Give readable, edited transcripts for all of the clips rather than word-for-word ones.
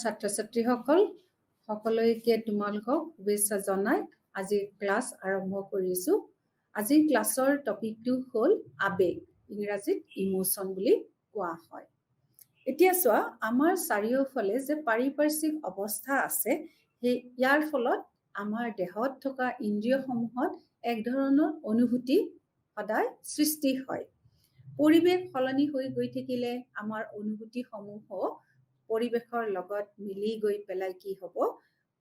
ছাত্ৰ-ছাত্ৰীসকল সকলোকে তোমালোকক শুভেচ্ছা জনাই আজি ক্লাছ আৰম্ভ কৰিছোঁ। আজিৰ ক্লাছৰ টপিকটো হ'ল আবেগ, ইংৰাজীত ইমোচন বুলি কোৱা হয়। এতিয়া চোৱা, আমাৰ চাৰিওফালে যে পাৰিপাৰ্শ্বিক অৱস্থা আছে, সেই ইয়াৰ ফলত আমাৰ দেহত থকা ইন্দ্ৰিয়সমূহত এক ধৰণৰ অনুভূতি সদায় সৃষ্টি হয়। পৰিৱেশ সলনি হৈ গৈ থাকিলে আমাৰ অনুভূতিসমূহো পৰিৱেশৰ লগত মিলি গৈ পেলাই কি হ'ব,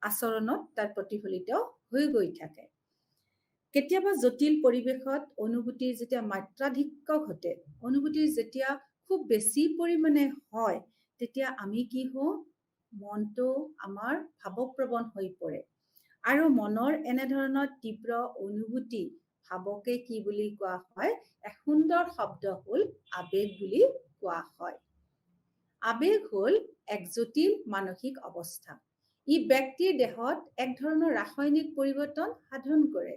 আচৰণত তাৰ প্ৰতিফলিত হৈ গৈ থাকে। কেতিয়াবা জটিল পৰিৱেশত অনুভূতিৰ যেতিয়া মাত্ৰাধিক্য ঘটে, অনুভূতিৰ যেতিয়া খুব বেছি পৰিমাণে হয়, তেতিয়া আমি কি হওঁ, মনটো আমাৰ ভাৱপ্ৰৱণ হৈ পৰে। আৰু মনৰ এনেধৰণৰ তীব্ৰ অনুভূতি ভাৱকে কি বুলি কোৱা হয়, এক সুন্দৰ শব্দ হ'ল আবেগ বুলি কোৱা হয়। আবেগ হ'ল এক জটিল মানসিক অৱস্থা। ই ব্যক্তিৰ দেহত এক ধৰণৰ ৰাসায়নিক পৰিৱৰ্তন সাধন কৰে,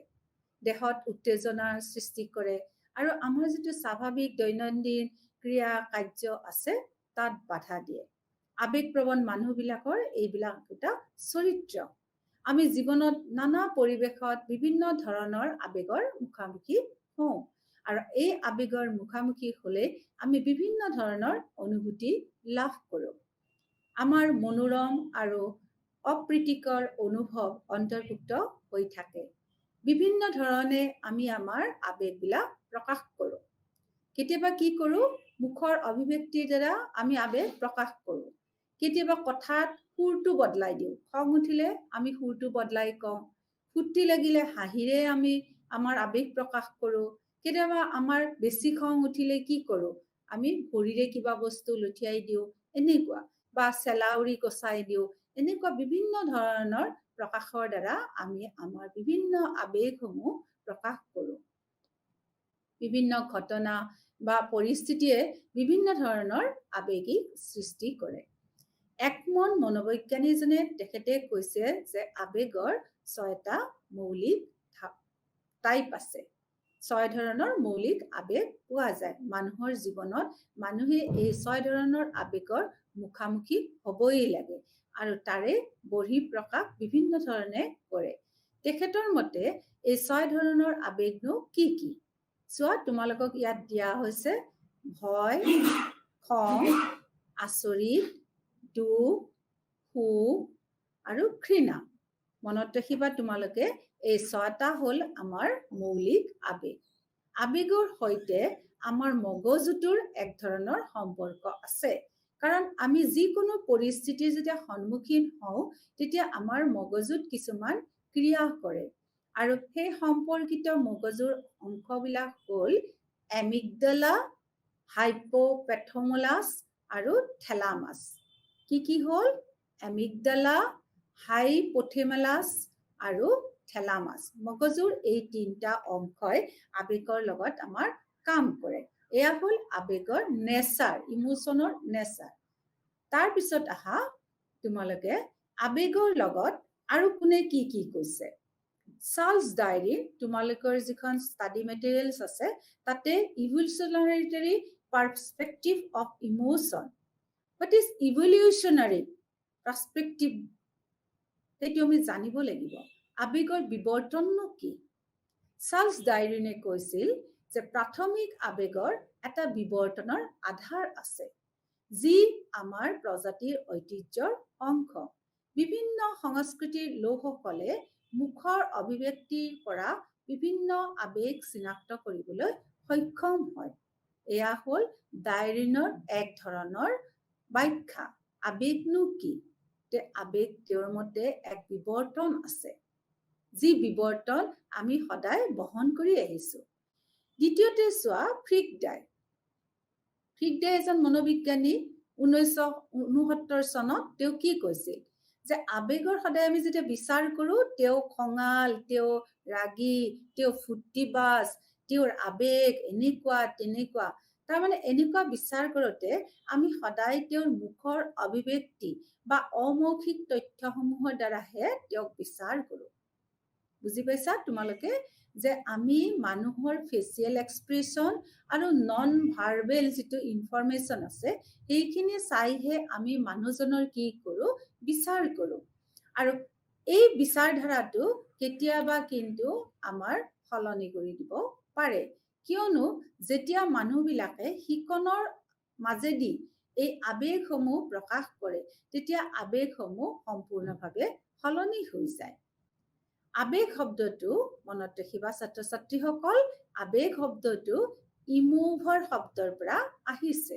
দেহত উত্তেজনাৰ সৃষ্টি কৰে আৰু আমাৰ যিটো স্বাভাৱিক দৈনন্দিন ক্ৰিয়া কাৰ্য আছে তাত বাধা দিয়ে। আবেগপ্ৰৱণ মানুহবিলাকৰ এইবিলাক এটা চৰিত্ৰ। আমি জীৱনত নানা পৰিৱেশত বিভিন্ন ধৰণৰ আবেগৰ মুখামুখি হওঁ আৰু এই আবেগৰ মুখামুখি হ'লে আমি বিভিন্ন ধৰণৰ অনুভূতি লাভ কৰোঁ। আমাৰ মনোৰম আৰু অপ্ৰীতিকৰ অনুভৱ অন্তৰ্ভুক্ত হৈ থাকে। বিভিন্ন ধৰণে আমি আমাৰ আবেগবিলাক প্ৰকাশ কৰোঁ। কেতিয়াবা কি কৰোঁ, মুখৰ অভিব্যক্তিৰ দ্বাৰা আমি আবেগ প্ৰকাশ কৰোঁ। কেতিয়াবা কথাত সুৰটো বদলাই দিওঁ। খং উঠিলে আমি সুৰটো বদলাই কওঁ। ফূৰ্তি লাগিলে হাঁহিৰে আমি আমাৰ আবেগ প্ৰকাশ কৰোঁ। কেতিয়াবা আমাৰ বেছি খং উঠিলে কি কৰোঁ, আমি ভৰিৰে কিবা বস্তু লঠিয়াই দিওঁ, এনেকুৱা, বা চেলাউৰি কচাই দিওঁ। এনেকুৱা বিভিন্ন ধৰণৰ প্ৰকাশৰ দ্বাৰা আমি আমাৰ বিভিন্ন আবেগসমূহ প্ৰকাশ কৰোঁ। বিভিন্ন ঘটনা বা পৰিস্থিতিয়ে বিভিন্ন ধৰণৰ আবেগিক সৃষ্টি কৰে। একমন মনোবৈজ্ঞানিকজনে তেখেতে কৈছে যে আবেগৰ 6টা মৌলিক টাইপ আছে। 6 ধৰণৰ মৌলিক আবেগ পোৱা যায়। মানুহৰ জীৱনত মানুহে এই 6 ধৰণৰ আবেগৰ মুখামুখি হ'বই লাগে আৰু তাৰে বহিঃপ্ৰকাশ বিভিন্ন ধৰণে কৰে। তেখেতৰ মতে এই 6 ধৰণৰ আবেগনো কি কি? চোৱা, তোমালোকক ইয়াত দিয়া হৈছে ভয়, খং, আচৰিত, দুখ, সুখ আৰু ঘৃণা। মনত ৰাখিবা তোমালোকে, এই 6টা হ'ল আমাৰ মৌলিক আবেগ। আবেগৰ সৈতে আমাৰ মগজুটোৰ এক ধৰণৰ সম্পৰ্ক আছে। কাৰণ আমি যিকোনো পৰিস্থিতিৰ যেতিয়া সন্মুখীন হওঁ, তেতিয়া আমাৰ মগজুত কিছুমান ক্ৰিয়া কৰে আৰু সেই সম্পৰ্কিত মগজুৰ অংশবিলাক হ'ল এমিগডালা, হাইপ'পেথমলাছ আৰু থেলামাছ। কি হ'ল? এমিগডালা, হাইপ'থেলামাছ আৰু থেলামাছ। মগজুৰ এই 3টা অংশই আবেগৰ লগত আমাৰ কাম কৰে। এয়া হ'ল আবেগৰ নেচাৰ, ইমোচনৰ নেচাৰ। তাৰপিছত আহা তোমালোকে আবেগৰ লগত আৰু কোনে কি কি কৈছে। চাৰ্লছ ডায়েৰী, তোমালোকৰ যিখন ষ্টাডি মেটেৰিয়েলছ আছে, তাতে evolutionary perspective of emotion. What is evolutionary perspective? সেইটো আমি জানিব লাগিব। আবেগৰ বিৱৰ্তননো কি? চাৰ্লছ ডায়েৰীনে কৈছিল যে প্ৰাথমিক আবেগৰ এটা বিৱৰ্তনৰ আধাৰ আছে, যি আমাৰ প্ৰজাতিৰ ঐতিহ্যৰ অংশ। বিভিন্ন সংস্কৃতিৰ লোকসকলে মুখৰ অভিব্যক্তিৰ পৰা বিভিন্ন আবেগ চিনাক্ত কৰিবলৈ সক্ষম হয়। এয়া হ'ল ডায়েৰীনৰ এক ধৰণৰ ব্যাখ্যা। আবেগনো কি? আবেগ তেওঁৰ মতে এক বিৱৰ্তন আছে, যি বিৱৰ্তন আমি সদায় বহন কৰি আহিছোঁ। দ্বিতীয়তে চোৱা, ফ্ৰিকডাই। ফ্ৰিকডাই এজন মনোবিজ্ঞানী। 1969 চনত তেওঁ কি কৈছিল, যে আবেগৰ সদায় আমি যেতিয়া বিচাৰ কৰোঁ, তেওঁ খঙাল, তেওঁ ৰাগী, তেওঁ ফূৰ্তিবাজ, তেওঁৰ আবেগ এনেকুৱা তেনেকুৱা। তাৰমানে এনেকুৱা বিচাৰ কৰোঁতে আমি সদায় তেওঁৰ মুখৰ অভিব্যক্তি বা অমৌখিক তথ্যসমূহৰ দ্বাৰাহে তেওঁক বিচাৰ কৰোঁ। বুজি পাইছা তোমালোকে? যে আমি মানুহৰ ফেচিয়েল এক্সপ্ৰেছন আৰু নন ভাৰ্বেল যিটো ইনফৰমেশ্যন আছে সেইখিনি চাইহে আমি মানুহজনৰ কি কৰোঁ বিচাৰ কৰোঁ আৰু এই বিচাৰধাৰাটো কেতিয়াবা কিন্তু আমাৰ সলনি কৰি দিব পাৰে কিয়নো যেতিয়া মানুহবিলাকে শিকনৰ মাজেদি এই আবেগসমূহ প্ৰকাশ কৰে তেতিয়া আবেগসমূহ সম্পূৰ্ণভাৱে সলনি হৈ যায় আবেগ শব্দটো মনত ৰাখিবা ছাত্ৰ ছাত্ৰীসকল আবেগ শব্দটো ইমোভৰ শব্দৰ পৰা আহিছে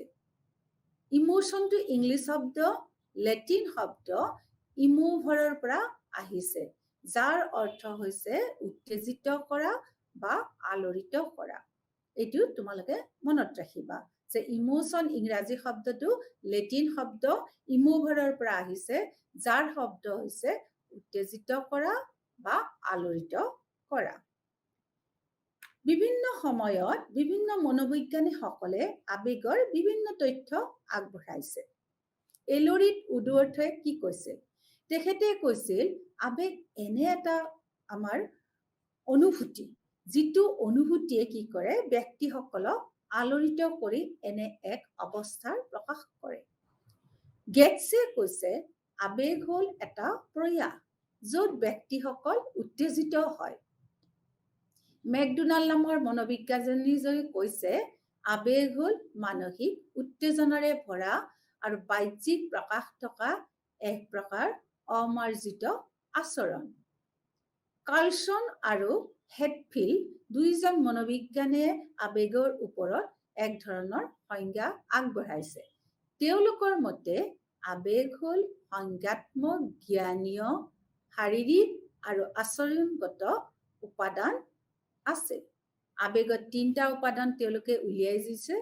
ইমোশনটো ইংলিছ শব্দ লেটিন শব্দ ইমোভৰৰ পৰা আহিছে যাৰ অৰ্থ হৈছে উত্তেজিত কৰা বা আলোড়িত কৰা এইটো তোমালোকে মনত ৰাখিবা যে ইমোশন ইংৰাজী শব্দটো লেটিন শব্দ ইমোভৰৰ পৰা আহিছে যাৰ শব্দ হৈছে উত্তেজিত কৰা বা আলোড়িত কৰা বিভিন্ন সময়ত বিভিন্ন মনোবৈজ্ঞানিকসকলে আবেগৰ বিভিন্ন তথ্য আগবঢ়াইছে এলৰিট উডৱৰ্থে কি কৈছিল তেখেতে কৈছিল আবেগ এনে এটা আমাৰ অনুভূতি যিটো অনুভূতিয়ে কি কৰে ব্যক্তিসকলক আলোড়িত কৰি এনে এক অৱস্থাৰ প্ৰকাশ কৰে গেটছে কৈছে আবেগ হ'ল এটা প্ৰয়াস য'ত ব্যক্তিসকল উত্তেজিত হয় মেকডোনাল্ড নামৰ মনোবিজ্ঞানীজনে কৈছে আবেগ হ'ল মানসিক উত্তেজনাৰে ভৰা আৰু বাহ্যিক প্ৰকাশ থকা এক প্ৰকাৰ অমাৰ্জিত আচৰণ কাৰ্লসন আৰু হেডফিল্ড দুইজন মনোবিজ্ঞানীয়ে আবেগৰ ওপৰত এক ধৰণৰ সংজ্ঞা আগবঢ়াইছে তেওঁলোকৰ মতে আবেগ হ'ল সংজ্ঞাত্মক জ্ঞানীয় শাৰীৰিক আৰু আচৰণগত উপাদান আছে আবেগত তিনিটা উপাদান তেওঁলোকে উলিয়াই দিছে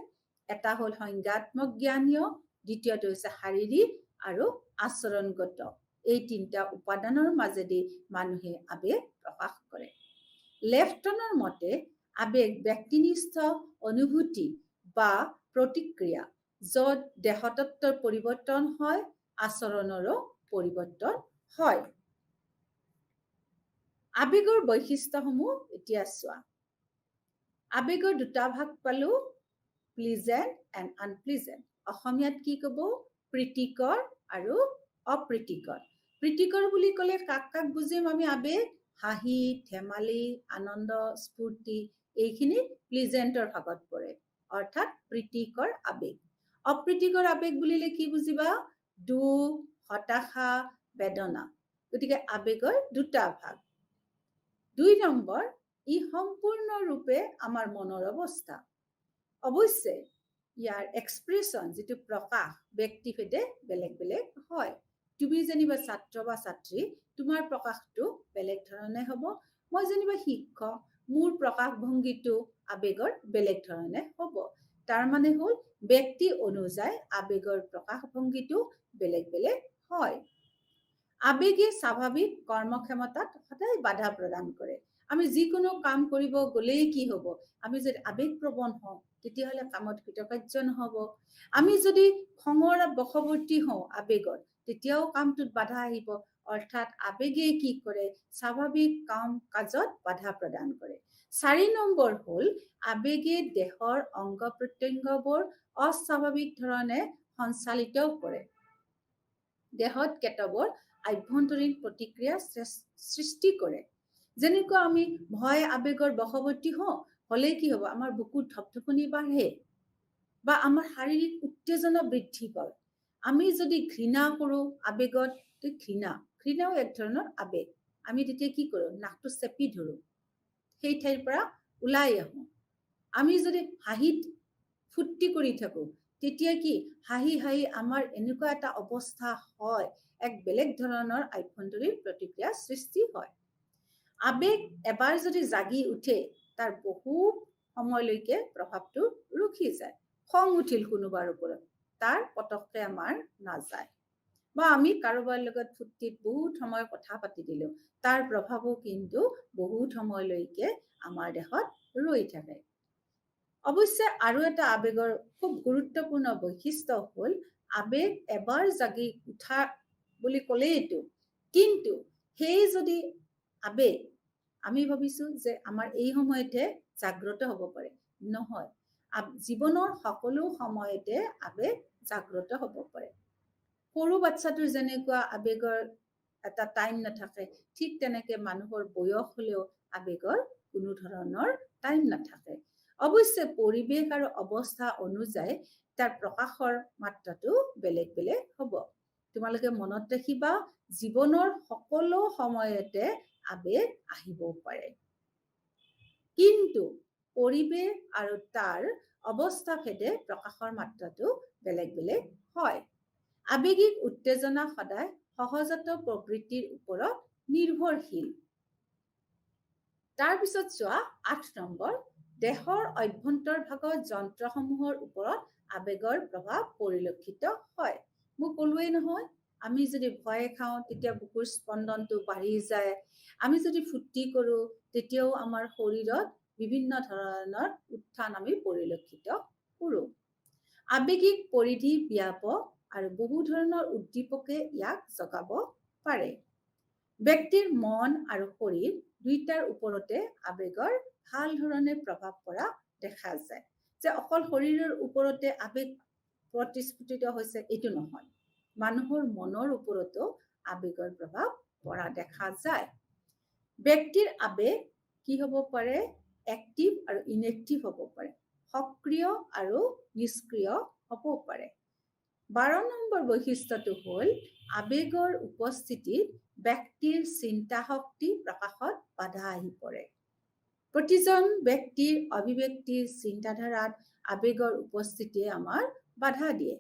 এটা হ'ল সংজ্ঞাত্মক জ্ঞানীয় দ্বিতীয়টো হৈছে শাৰীৰিক আৰু আচৰণগত এই তিনিটা উপাদানৰ মাজেদি মানুহে আবেগ প্ৰকাশ কৰে লেফটনৰ মতে আবেগ ব্যক্তিনিষ্ঠ অনুভূতি বা প্ৰতিক্ৰিয়া য'ত দেহতত্বৰ পৰিৱৰ্তন হয় আচৰণৰো পৰিৱৰ্তন হয় আবেগৰ বৈশিষ্ট্যসমূহ এতিয়া চোৱা আবেগৰ দুটা ভাগ পালো প্লিজেণ্ট এণ্ড আনপ্লিজেণ্ট অসমীয়াত কি ক'ব প্ৰীতিকৰ আৰু অপ্ৰীতিকৰ প্ৰীতিকৰ বুলি ক'লে কাক কাক বুজিম আমি আবেগ হাঁহি ধেমালি আনন্দ স্ফূৰ্তি এইখিনি প্লিজেণ্টৰ ভাগত পৰে অৰ্থাৎ প্ৰীতিকৰ আবেগ অপ্ৰীতিকৰ আবেগ বুলিলে কি বুজিবা দুখ হতাশা বেদনা গতিকে আবেগৰ দুটা ভাগ 2 নম্বৰ ই সম্পূৰ্ণৰূপে আমাৰ মনৰ অৱস্থা অৱশ্যে ইয়াৰ এক্সপ্ৰেছন যিটো প্ৰকাশ ব্যক্তিভেদে বেলেগ বেলেগ হয় তুমি যেনিবা ছাত্ৰ বা ছাত্ৰী তোমাৰ প্ৰকাশটো বেলেগ ধৰণে হ'ব মই যেনিবা শিক্ষক মোৰ প্ৰকাশ ভংগীটো আবেগৰ বেলেগ ধৰণে হ'ব তাৰ মানে হ'ল ব্যক্তি অনুযায়ী আবেগৰ প্ৰকাশ ভংগীটো বেলেগ বেলেগ হয় আবেগে স্বাভাৱিক কৰ্মক্ষমতাত সদায় বাধা প্ৰদান কৰে আমি যিকোনো কাম কৰিব গ'লেই কি হ'ব আমি যদি আবেগপ্ৰবণ হওঁ তেতিয়াহ'লে কামত কৃতকাৰ্য নহ'ব আমি যদি খঙৰ বশৱৰ্তী হওঁ আবেগত তেতিয়াও কামটোত বাধা আহিব অৰ্থাৎ আবেগে কি কৰে স্বাভাৱিক কাম কাজত বাধা প্ৰদান কৰে 4 নম্বৰ হ'ল আবেগে দেহৰ অংগ প্ৰত্যংগবোৰ অস্বাভাৱিক ধৰণে সঞ্চালিত কৰে দেহত কেতবোৰ আভ্যন্তৰীণ প্ৰতিক্ৰিয়া সৃষ্টি কৰে যেনেকুৱা আমি ভয় আবেগৰ বশৱৰ্তী হওঁ হলে কি হ'ব আমাৰ বুকুত ধপধপনি বাঢ়ে বা আমাৰ শাৰীৰিক উত্তেজনা বৃদ্ধি পায় আমি যদি ঘৃণা কৰোঁ আবেগত ঘৃণাও এক ধৰণৰ আবেগ আমি তেতিয়া কি কৰোঁ নাকটো চেপি ধৰোঁ সেই ঠাইৰ পৰা ওলাই আহোঁ আমি যদি হাঁহিত ফূৰ্তি কৰি থাকোঁ তেতিয়া কি হাঁহি হাঁহি আমাৰ এনেকুৱা এটা অৱস্থা হয় এক বেলেগ ধৰণৰ আভ্যন্তৰীণ প্ৰতিক্ৰিয়া সৃষ্টি হয় আবেগ এবাৰ যদি জাগি উঠে তাৰ বহু সময়লৈকে প্ৰভাৱটো ৰখি যায় খং উঠিল কোনোবাৰ ওপৰত তাৰ পটককে আমাৰ নাযায় বা আমি কাৰোবাৰ লগত ফূৰ্তিত বহুত সময় কথা পাতি দিলোঁ তাৰ প্ৰভাৱো কিন্তু বহুত সময়লৈকে আমাৰ দেহত ৰৈ থাকে অৱশ্যে আৰু এটা আবেগৰ খুব গুৰুত্বপূৰ্ণ বৈশিষ্ট্য হ'ল আবেগ এবাৰ জাগি উঠা বুলি ক'লেইটো কিন্তু সেই যদি আবেগ আমি ভাবিছোঁ যে আমাৰ এই সময়তে জাগ্ৰত হ'ব পাৰে। নহয়, জীৱনৰ সকলো সময়তে আবেগ জাগ্ৰত হ'ব পাৰে। সৰু বাচ্চাটোৰ যেনেকুৱা আবেগৰ এটা টাইম নাথাকে, ঠিক তেনেকে মানুহৰ বয়স হ'লেও আবেগৰ কোনো ধৰণৰ টাইম নাথাকে। অৱশ্যে পৰিৱেশ আৰু অৱস্থা অনুযায়ী তাৰ প্ৰকাশৰ মাত্ৰাটো বেলেগ বেলেগ হ'ব। তোমালোকে মনত ৰাখিবা, জীৱনৰ সকলো সময়তে আবেগ আহিব পাৰে, কিন্তু পৰিৱেশ আৰু তাৰ অৱস্থা ভেদে প্ৰকাশৰ মাত্ৰাটো বেলেগ বেলেগ হয়। আবেগিক উত্তেজনা সদায় সহজাত প্ৰবৃত্তিৰ ওপৰত নিৰ্ভৰশীল। তাৰপিছত চোৱা ৮ নম্বৰ, দেহৰ অভ্যন্তৰভাগৰ যন্ত্ৰসমূহৰ ওপৰত আবেগৰ প্ৰভাৱ পৰিলক্ষিত হয়। মই ক'লোৱেই নহয়, আমি যদি ভয় খাওঁ তেতিয়া বুকুৰ স্পন্দনটো বাঢ়ি যায়, আমি যদি ফূৰ্তি কৰোঁ তেতিয়াও আমাৰ শৰীৰত বিভিন্ন ধৰণৰ উত্থান আমি পৰিলক্ষিত কৰোঁ। আবেগিক পৰিধি ব্যাপক আৰু বহু ধৰণৰ উদ্দীপকে ইয়াক জগাব পাৰে। ব্যক্তিৰ মন আৰু শৰীৰ দুইটাৰ ওপৰতে আবেগৰ ভাল ধৰণে প্ৰভাৱ পৰা দেখা যায়। যে অকল শৰীৰৰ ওপৰতে আবেগ প্ৰতিস্ফুটিত হৈছে এইটো নহয়, মানুহৰ মনৰ ওপৰতো আবেগৰ প্ৰভাৱ পৰা দেখা যায়। ব্যক্তিৰ আবেগ কি হ'ব পাৰে? এক্টিভ আৰু ইনএক্টিভ হ'ব পাৰে, সক্ৰিয় আৰু নিষ্ক্ৰিয় হ'ব পাৰে। 12 নম্বৰ বৈশিষ্ট্যটো হ'ল আবেগৰ উপস্থিতিত ব্যক্তিৰ চিন্তা শক্তি প্ৰকাশত বাধা আহি পৰে। প্ৰতিজন ব্যক্তিৰ অভিব্যক্তিৰ চিন্তাধাৰাত আবেগৰ উপস্থিতিয়ে আমাৰ বাধা দিয়ে।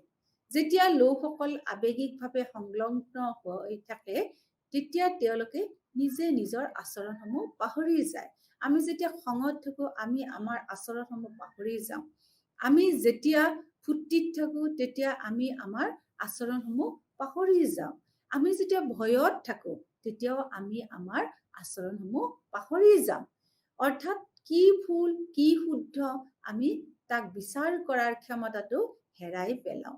যেতিয়া লোকসকল আবেগিকভাৱে সংলগ্ন হৈ থাকে তেতিয়া তেওঁলোকে নিজে নিজৰ আচৰণসমূহ পাহৰি যায়। আমি যেতিয়া খঙত থাকোঁ আমি আমাৰ আচৰণসমূহ পাহৰি যাওঁ। আমি যেতিয়া ফূৰ্তিত থাকোঁ তেতিয়া আমি আমাৰ আচৰণসমূহ পাহৰি যাওঁ। আমি যেতিয়া ভয়ত থাকোঁ তেতিয়াও আমি আমাৰ আচৰণসমূহ পাহৰি যাওঁ। অৰ্থাৎ কি ভুল কি শুদ্ধ আমি তাক বিচাৰ কৰাৰ ক্ষমতাটো হেৰাই পেলাওঁ।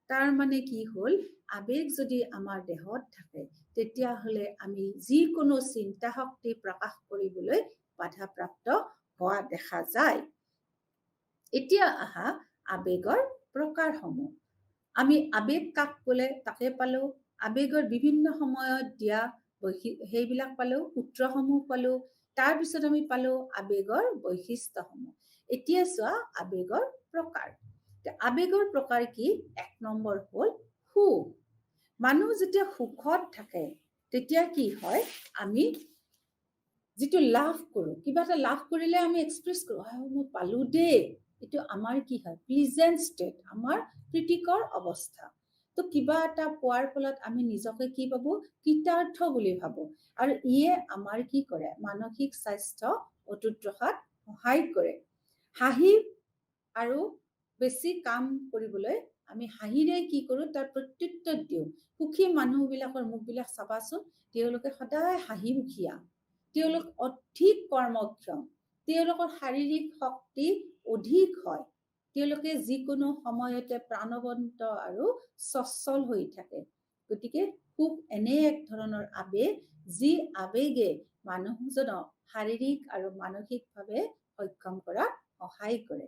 তাৰ মানে কি হ'ল, আবেগ যদি আমাৰ দেহত থাকে তেতিয়াহ'লে আমি যিকোনো চিন্তা শক্তি প্ৰকাশ কৰিবলৈ বাধাপ্ৰাপ্ত হোৱা দেখা যায়। এতিয়া আহা আবেগৰ প্ৰকাৰসমূহ। আমি আবেগ কাক বোলে তাকে পালো, আবেগৰ বিভিন্ন সময়ত দিয়া সেইবিলাক পালো, সূত্ৰসমূহ পালো, তাৰপিছত আমি পালো আবেগৰ বৈশিষ্ট্যসমূহ। এতিয়া চোৱা আবেগৰ প্ৰকাৰ। আবেগৰ প্ৰকাৰ কি? 1 নম্বৰ হ'ল সুখ। মানুহ যেতিয়া সুখত থাকে তেতিয়া কি হয়, আমি যিটো লাভ কৰোঁ, কিবা এটা লাভ কৰিলে আমি এক্সপ্ৰেছ কৰোঁ, মই পালো দেই, এইটো আমাৰ কি হয়? প্লিজেণ্ট ষ্টেট, আমাৰ প্ৰীতিকৰ অৱস্থা। তো কিবা এটা পোৱাৰ ফলত আমি নিজকে কি ভাবো? কৃতাৰ্থ বুলি ভাবো। আৰু ইয়ে আমাৰ কি কৰে? মানসিক স্বাস্থ্য অটুট ৰখাত সহায় কৰে। হাঁহি আৰু বেছি কাম কৰিবলৈ আমি হাঁহিৰে কি কৰোঁ? তাৰ প্ৰত্যুত্তৰ দিওঁ। সুখী মানুহবিলাকৰ মুখবিলাক চাবাচোন, তেওঁলোকে সদায় হাঁহিমুখীয়া, তেওঁলোক অধিক কৰ্মক্ষম, তেওঁলোকৰ শাৰীৰিক শক্তি অধিক হয়, তেওঁলোকে যিকোনো সময়তে প্ৰাণৱন্ত আৰু সচ্ছল হৈ থাকে। গতিকে সুখ এনে এক ধৰণৰ আবেগ যি আবেগে মানুহজনক শাৰীৰিক আৰু মানসিকভাৱে সক্ষম কৰাত সহায় কৰে।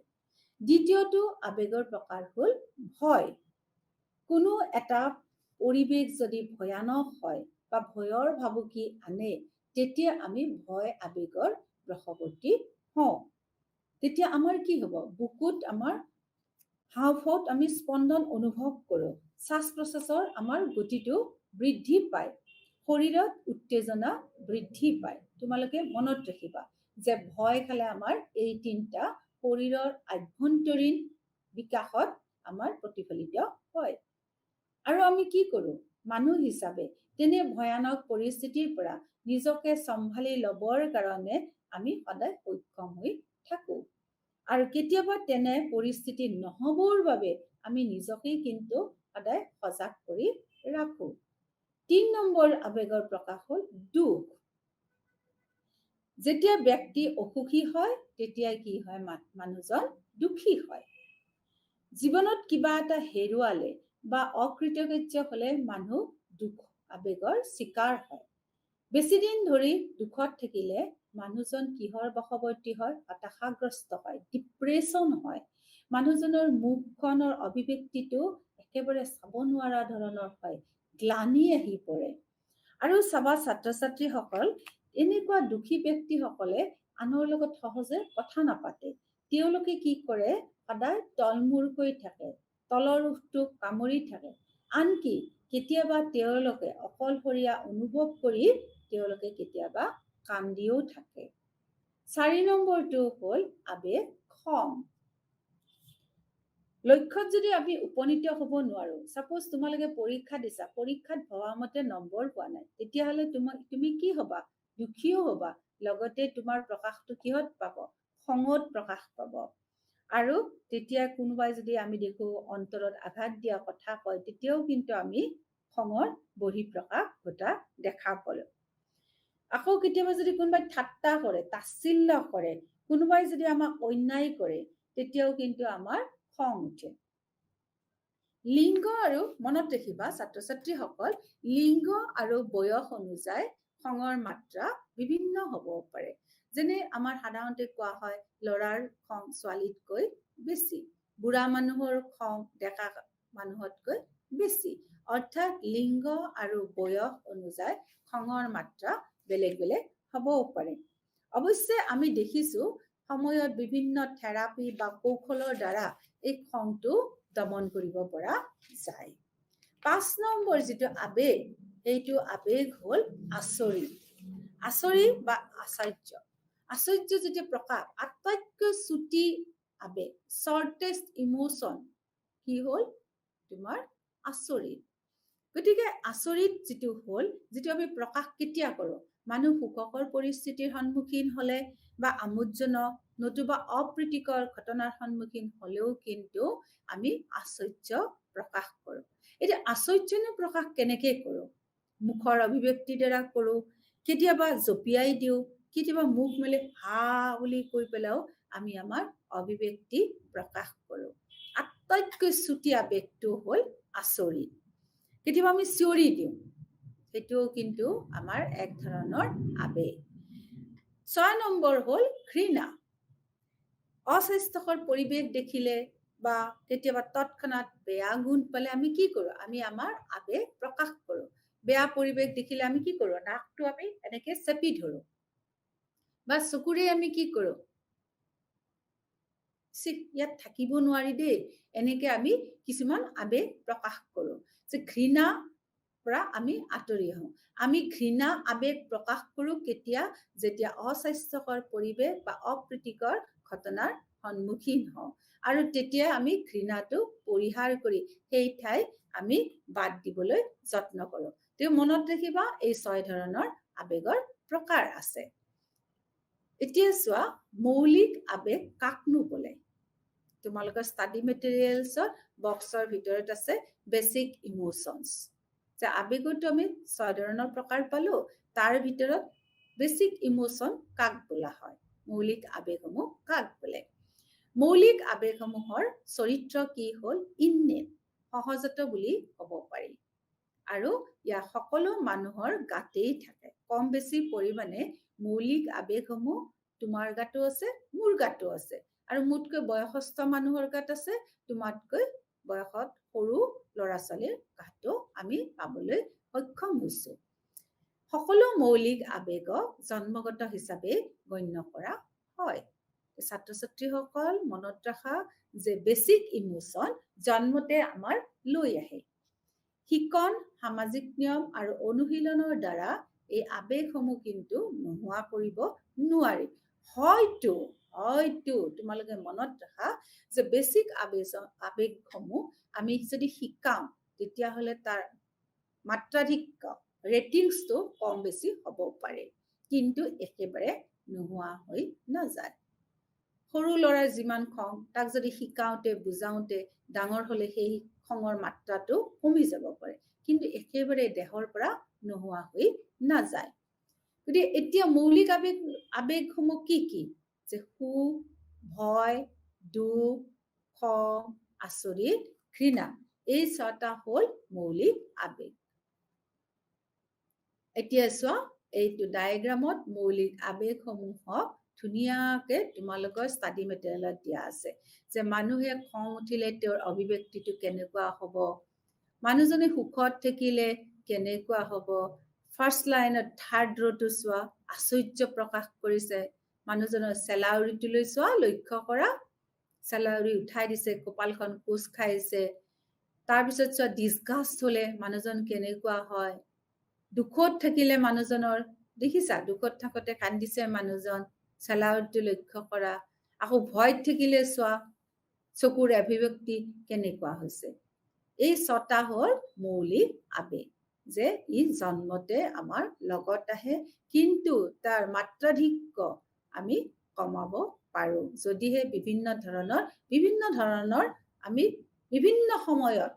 দ্বিতীয়টো আবেগৰ প্ৰকাৰ হ'ল ভয়। কোনো এটা পৰিৱেশ যদি ভয়ানক হয় বা ভয়ৰ ভাবুকি আনে তেতিয়া আমি ভয় আবেগৰ বশৱৰ্তী হওঁ। তেতিয়া আমাৰ কি হ'ব? বুকুত আমাৰ হাওঁফাওঁত আমি স্পন্দন অনুভৱ কৰোঁ, শ্বাস প্ৰশ্বাসৰ আমাৰ গতিটো বৃদ্ধি পায়, শৰীৰত উত্তেজনা বৃদ্ধি পায়। তোমালোকে মনত ৰাখিবা যে ভয় খালে আমাৰ এই 3টা শৰীৰৰ আভ্যন্তৰীণ বিকাশত আমাৰ প্ৰতিফলিত হয়। আৰু আমি কি কৰোঁ? মানুহ হিচাপে তেনে ভয়ানক পৰিস্থিতিৰ পৰা নিজকে চম্ভালি ল'বৰ কাৰণে আমি সদায় সক্ষম হৈ থাকোঁ। আৰু কেতিয়াবা তেনে পৰিস্থিতি নহ'বৰ বাবে আমি নিজকেই কিন্তু সদায় সজাগ কৰি ৰাখোঁ। 3 নম্বৰ আবেগৰ প্ৰকাশ হ'ল দুখ। যেতিয়া ব্যক্তি অসুখী হয় তেতিয়া কি হয়? মানুহজন দুখী হয়। জীৱনত কিবা এটা হেৰুৱালে বা অকৃতকাৰ্য হ'লে মানুহ দুখ আবেগৰ চিকাৰ হয়। বেছিদিন ধৰি দুখত থাকিলে মানুহজন কিহৰ বশৱৰ্তী হয়? হতাশাগ্ৰস্ত হয়, ডিপ্ৰেশ্যন হয়। মানুহজনৰ মুখখনৰ অভিব্যক্তিটো একেবাৰে চাব নোৱাৰা ধৰণৰ হয়, গ্লানি আহি পৰে। আৰু চাবা ছাত্ৰ ছাত্ৰীসকল, এনেকুৱা দুখী ব্যক্তিসকলে আনৰ লগত সহজে কথা নাপাতে। তেওঁলোকে কি কৰে? সদায় তলমূৰকৈ থাকে, তলৰ ওঠটো কামুৰি থাকে। আনকি কেতিয়াবা তেওঁলোকে অকলশৰীয়া অনুভৱ কৰি তেওঁলোকে কেতিয়াবা কান্দিও থাকে। 4 নম্বৰটো হ'ল আবেগ খং। লক্ষ্যত যদি আমি উপনীত হ'ব নোৱাৰো, সাপোজ তোমালোকে পৰীক্ষা দিছা, পৰীক্ষাত ভবা মতে নম্বৰ পোৱা নাই, তেতিয়াহ'লে তুমি কি হ'বা? দুখীও হ'বা, লগতে তোমাৰ প্ৰকাশটো কিহত পাব? খঙত প্ৰকাশ পাব। আৰু তেতিয়া কোনোবাই যদি আমি দেখো অন্তৰত আঘাত দিয়া কথা কয়, তেতিয়াও কিন্তু আমি খঙৰ বহিঃপ্ৰকাশ ঘটা দেখা পালো। আকৌ কেতিয়াবা যদি কোনোবাই ঠাট্টা কৰে, তাচ্ছিল্য কৰে, কোনোবাই যদি আমাক অন্যায় কৰে, তেতিয়াও কিন্তু আমাৰ খং উঠে। লিংগ আৰু মনত ৰাখিবা ছাত্ৰ ছাত্ৰীসকল, লিংগ আৰু বয়স অনুযায়ী খঙৰ মাত্ৰা বিভিন্ন হ'ব পাৰে। যেনে আমাৰ সাধাৰণতে কোৱা হয় ল'ৰাৰ খং ছোৱালীতকৈ বেছি, বুঢ়া মানুহৰ খং ডেকা মানুহতকৈ বেছি। অৰ্থাৎ লিংগ আৰু বয়স অনুযায়ী খঙৰ মাত্ৰা বেলেগ বেলেগ হ'বও পাৰে। অৱশ্যে আমি দেখিছো সময়ত বিভিন্ন থেৰাপি বা কৌশলৰ দ্বাৰা এই খংটো দমন কৰিব পৰা যায়। 5 নম্বৰ যিটো আবেগ, সেইটো আবেগ হ'ল আচৰিত। আচৰিত বা আশ্চৰ্য। আশ্চৰ্য যিটো প্ৰকাশ, আটাইতকৈ চুটি আবেগ, শ্বৰ্টেষ্ট ইমোচন কি হ'ল? তোমাৰ আচৰিত। গতিকে আচৰিত যিটো হ'ল, যিটো আমি প্ৰকাশ কেতিয়া কৰোঁ? মানুহ সুখকৰ পৰিস্থিতিৰ সন্মুখীন হ'লে বা আমোদজনক নতুবা অপ্ৰীতিকৰ ঘটনাৰ সন্মুখীন হ'লেও কিন্তু আমি আশ্চৰ্য প্ৰকাশ কৰোঁ। এতিয়া আশ্চৰ্যনো প্ৰকাশ কেনেকে কৰোঁ? মুখৰ অভিব্যক্তিৰ দ্বাৰা কৰোঁ, কেতিয়াবা জঁপিয়াই দিওঁ, কেতিয়াবা মুখ মেলি হা বুলি কৈ পেলাইও আমি আমাৰ অভিব্যক্তি প্ৰকাশ কৰোঁ। আটাইতকৈ চুটি আবেগটো হ'ল আচৰিত। কেতিয়াবা আমি চিঞৰি দিওঁ, সেইটোও কিন্তু আমাৰ এক ধৰণৰ আবেগ। 6 নম্বৰ হ'ল ঘৃণা। অস্বাস্থ্যকৰ পৰিৱেশ দেখিলে বা কেতিয়াবা তৎক্ষণাৎ বেয়া গুণ পালে আমি কি কৰোঁ? আমি আমাৰ আবেগ প্ৰকাশ কৰোঁ। বেয়া পৰিৱেশ দেখিলে আমি কি কৰোঁ? নাকটো আমি এনেকে চেপি ধৰোঁ বা চকুৰে আমি কি কৰোঁ? ইয়াত থাকিব নোৱাৰি দেই, এনেকে আমি কিছুমান আবেগ প্ৰকাশ কৰোঁ। যে ঘৃণা পৰা আমি আঁতৰি আহোঁ। আমি ঘৃণা আবেগ প্ৰকাশ কৰোঁ কেতিয়া? যেতিয়া অস্বাস্থ্যকৰ পৰিৱেশ বা অপ্ৰীতিকৰ ঘটনাৰ সন্মুখীন হওঁ, আৰু তেতিয়া আমি ঘৃণাটো পৰিহাৰ কৰি সেই ঠাই আমি বাদ দিবলৈ যত্ন কৰোঁ। তেওঁ মনত ৰাখিবা, এই 6 ধৰণৰ আবেগৰ প্ৰকাৰ আছে। এতিয়া চোৱা, মৌলিক আবেগ কাকনো বোলে? তোমালোকৰ ষ্টাডি মেটেৰিয়েলছৰ বক্সৰ ভিতৰত আছে বেচিক ইমোচনছ। যে আবেগতো আমি 6 ধৰণৰ প্ৰকাৰ পালো, তাৰ ভিতৰত বেচিক ইমোচন কাক বোলা হয়? মৌলিক আবেগসমূহ কাক বোলে? মৌলিক আবেগসমূহৰ চৰিত্ৰ কি হ'ল? ইননেট, সহজাত বুলি ক'ব পাৰি। আৰু ইয়াৰ সকলো মানুহৰ গাতেই থাকে। কম বেছি পৰিমাণে মৌলিক আবেগসমূহ তোমাৰ গাতো আছে, মোৰ গাতো আছে। আৰু মোতকৈ বয়সস্থ মানুহৰ গাত আছে, তোমাতকৈ বয়সত সৰু ল'ৰা ছোৱালীৰ গাতো আমি পাবলৈ সক্ষম হৈছো। সকলো মৌলিক আবেগক জন্মগত হিচাপে গণ্য কৰা হয়। ছাত্ৰ ছাত্ৰীসকল মনত ৰাখা যে বেচিক ইমোচন জন্মতে আমাৰ লৈ আহে। শিকন, সামাজিক নিয়ম আৰু অনুশীলনৰ দ্বাৰা এই আবেগসমূহ কিন্তু নোহোৱা কৰিব নোৱাৰি। হয়তো তোমালোকে মনত ৰাখা যে বেচিক আবেগসমূহ আমি যদি শিকাওঁ, তেতিয়াহ'লে তাৰ মাত্ৰাধিক ৰেটিংছটো কম বেছি হ'ব পাৰে, কিন্তু একেবাৰে নোহোৱা হৈ নাযায়। সৰু ল'ৰাৰ যিমান খং, তাক যদি শিকাওঁতে বুজাওঁতে ডাঙৰ হ'লে সেই খঙৰ মাত্ৰাটো কমি যাব পাৰে, কিন্তু একেবাৰে দেহৰ পৰা নোহোৱা হৈ নাযায়। গতিকে এতিয়া মৌলিক আবেগসমূহ কি কি? যে সুখ, ভয়, দুখ, খং, আচৰিত, ঘৃণা, এই 6টা হ'ল মৌলিক আবেগ। এতিয়া চোৱা, এইটো ডায়েগ্ৰামত মৌলিক আবেগসমূহক ধুনীয়াকে তোমালোকৰ ষ্টাডি মেটেৰিয়েলত দিয়া আছে যে মানুহে খং উঠিলে তেওঁৰ অভিব্যক্তিটো কেনেকুৱা হ'ব, মানুহজনে সুখত থাকিলে কেনেকুৱা হ'ব। ফাৰ্ষ্ট লাইনত থাৰ্ড ৰ'টো চোৱা, আশ্চৰ্য প্ৰকাশ কৰিছে, মানুহজনৰ চেলাউৰিটোলৈ চোৱা, লক্ষ্য কৰা, চেলাউৰি উঠাই দিছে, কপালখন কোচ খাইছে। তাৰপিছত চোৱা ডিছগাষ্ট হ'লে মানুহজন কেনেকুৱা হয়, দুখত থাকিলে মানুহজনৰ, দেখিছা দুখত থাকোঁতে কান্দিছে মানুহজন, চেলাউৰিটো লক্ষ্য কৰা। আকৌ ভয়ত থাকিলে চোৱা চকুৰ অভিব্যক্তি কেনেকুৱা হৈছে। এই 6টা হ'ল মৌলিক আবেগ, যে ই জন্মতে আমাৰ লগত আহে, কিন্তু তাৰ মাত্ৰাধিক্য আমি কমাব পাৰোঁ যদিহে বিভিন্ন ধৰণৰ আমি বিভিন্ন সময়ত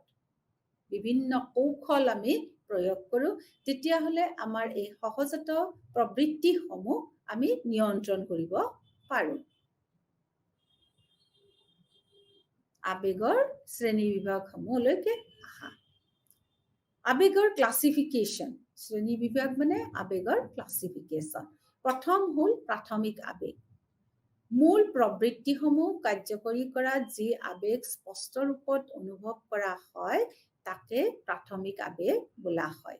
বিভিন্ন কৌশল আমি প্ৰয়োগ কৰোঁ, তেতিয়াহ'লে আমাৰ এই সহজাত প্ৰবৃত্তিসমূহ আমি নিয়ন্ত্ৰণ কৰিব পাৰোঁ। আবেগৰ শ্ৰেণী বিভাগসমূহলৈকে আহা। আবেগৰ ক্লাছিফিকেশ্যন, শ্ৰেণী বিভাগ মানে আবেগৰ ক্লাছিফিকেশ্যন। প্ৰথম হ'ল প্ৰাথমিক আবেগ। মূল প্ৰবৃত্তিসমূহ কাৰ্যকৰী কৰা যি আবেগ স্পষ্ট ৰূপত অনুভৱ কৰা হয় তাকে প্ৰাথমিক আবেগ বোলা হয়।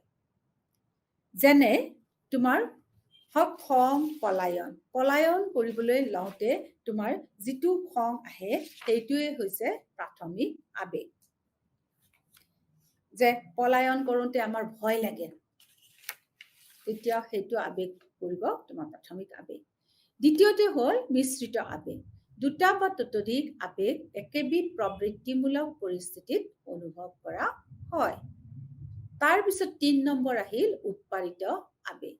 যেনে তোমাৰ খং, পলায়ন কৰিবলৈ লওঁতে তোমাৰ যিটো খং আহে সেইটোৱে হৈছে প্ৰাথমিক আবেগ। যে পলায়ন কৰোঁতে আমাৰ ভয় লাগে, তেতিয়া সেইটো আবেগ কৰিব তোমাৰ প্ৰাথমিক আবেগ। দ্বিতীয়তে হ'ল মিশ্ৰিত আবেগ। 2টা বা ততোধিক আবেগ একেবিধ প্ৰবৃত্তিমূলক পৰিস্থিতিত অনুভৱ কৰা হয়। তাৰপিছত 3 নম্বৰ আহিল উৎপাদিত আবেগ।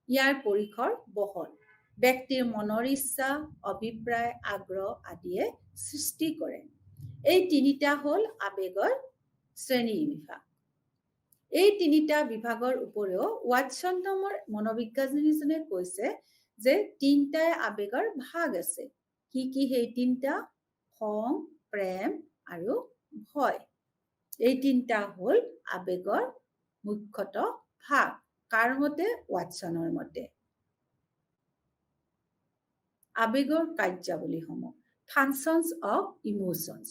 ইয়াৰ পৰিসৰ বহল, ব্যক্তিৰ মনৰ ইচ্ছা, অভিপ্ৰায়, আগ্ৰহ আদিয়ে সৃষ্টি কৰে। এই 3টা হ'ল আবেগৰ শ্ৰেণী বিভাগ। এই 3টা বিভাগৰ উপৰিও ৱাটছন নামৰ মনোবিজ্ঞানীজনে কৈছে যে 3টাই আবেগৰ ভাগ আছে। কি কি সেই 3টা? খং, প্ৰেম আৰু ভয়। এই 3টা হ'ল আবেগৰ মুখ্যতঃ ভাগ। কাৰ মতে? ৱাটছনৰ মতে। আবেগৰ কাৰ্যাৱলীসমূহ, ফাংচনছ অফ ইমোচনছ।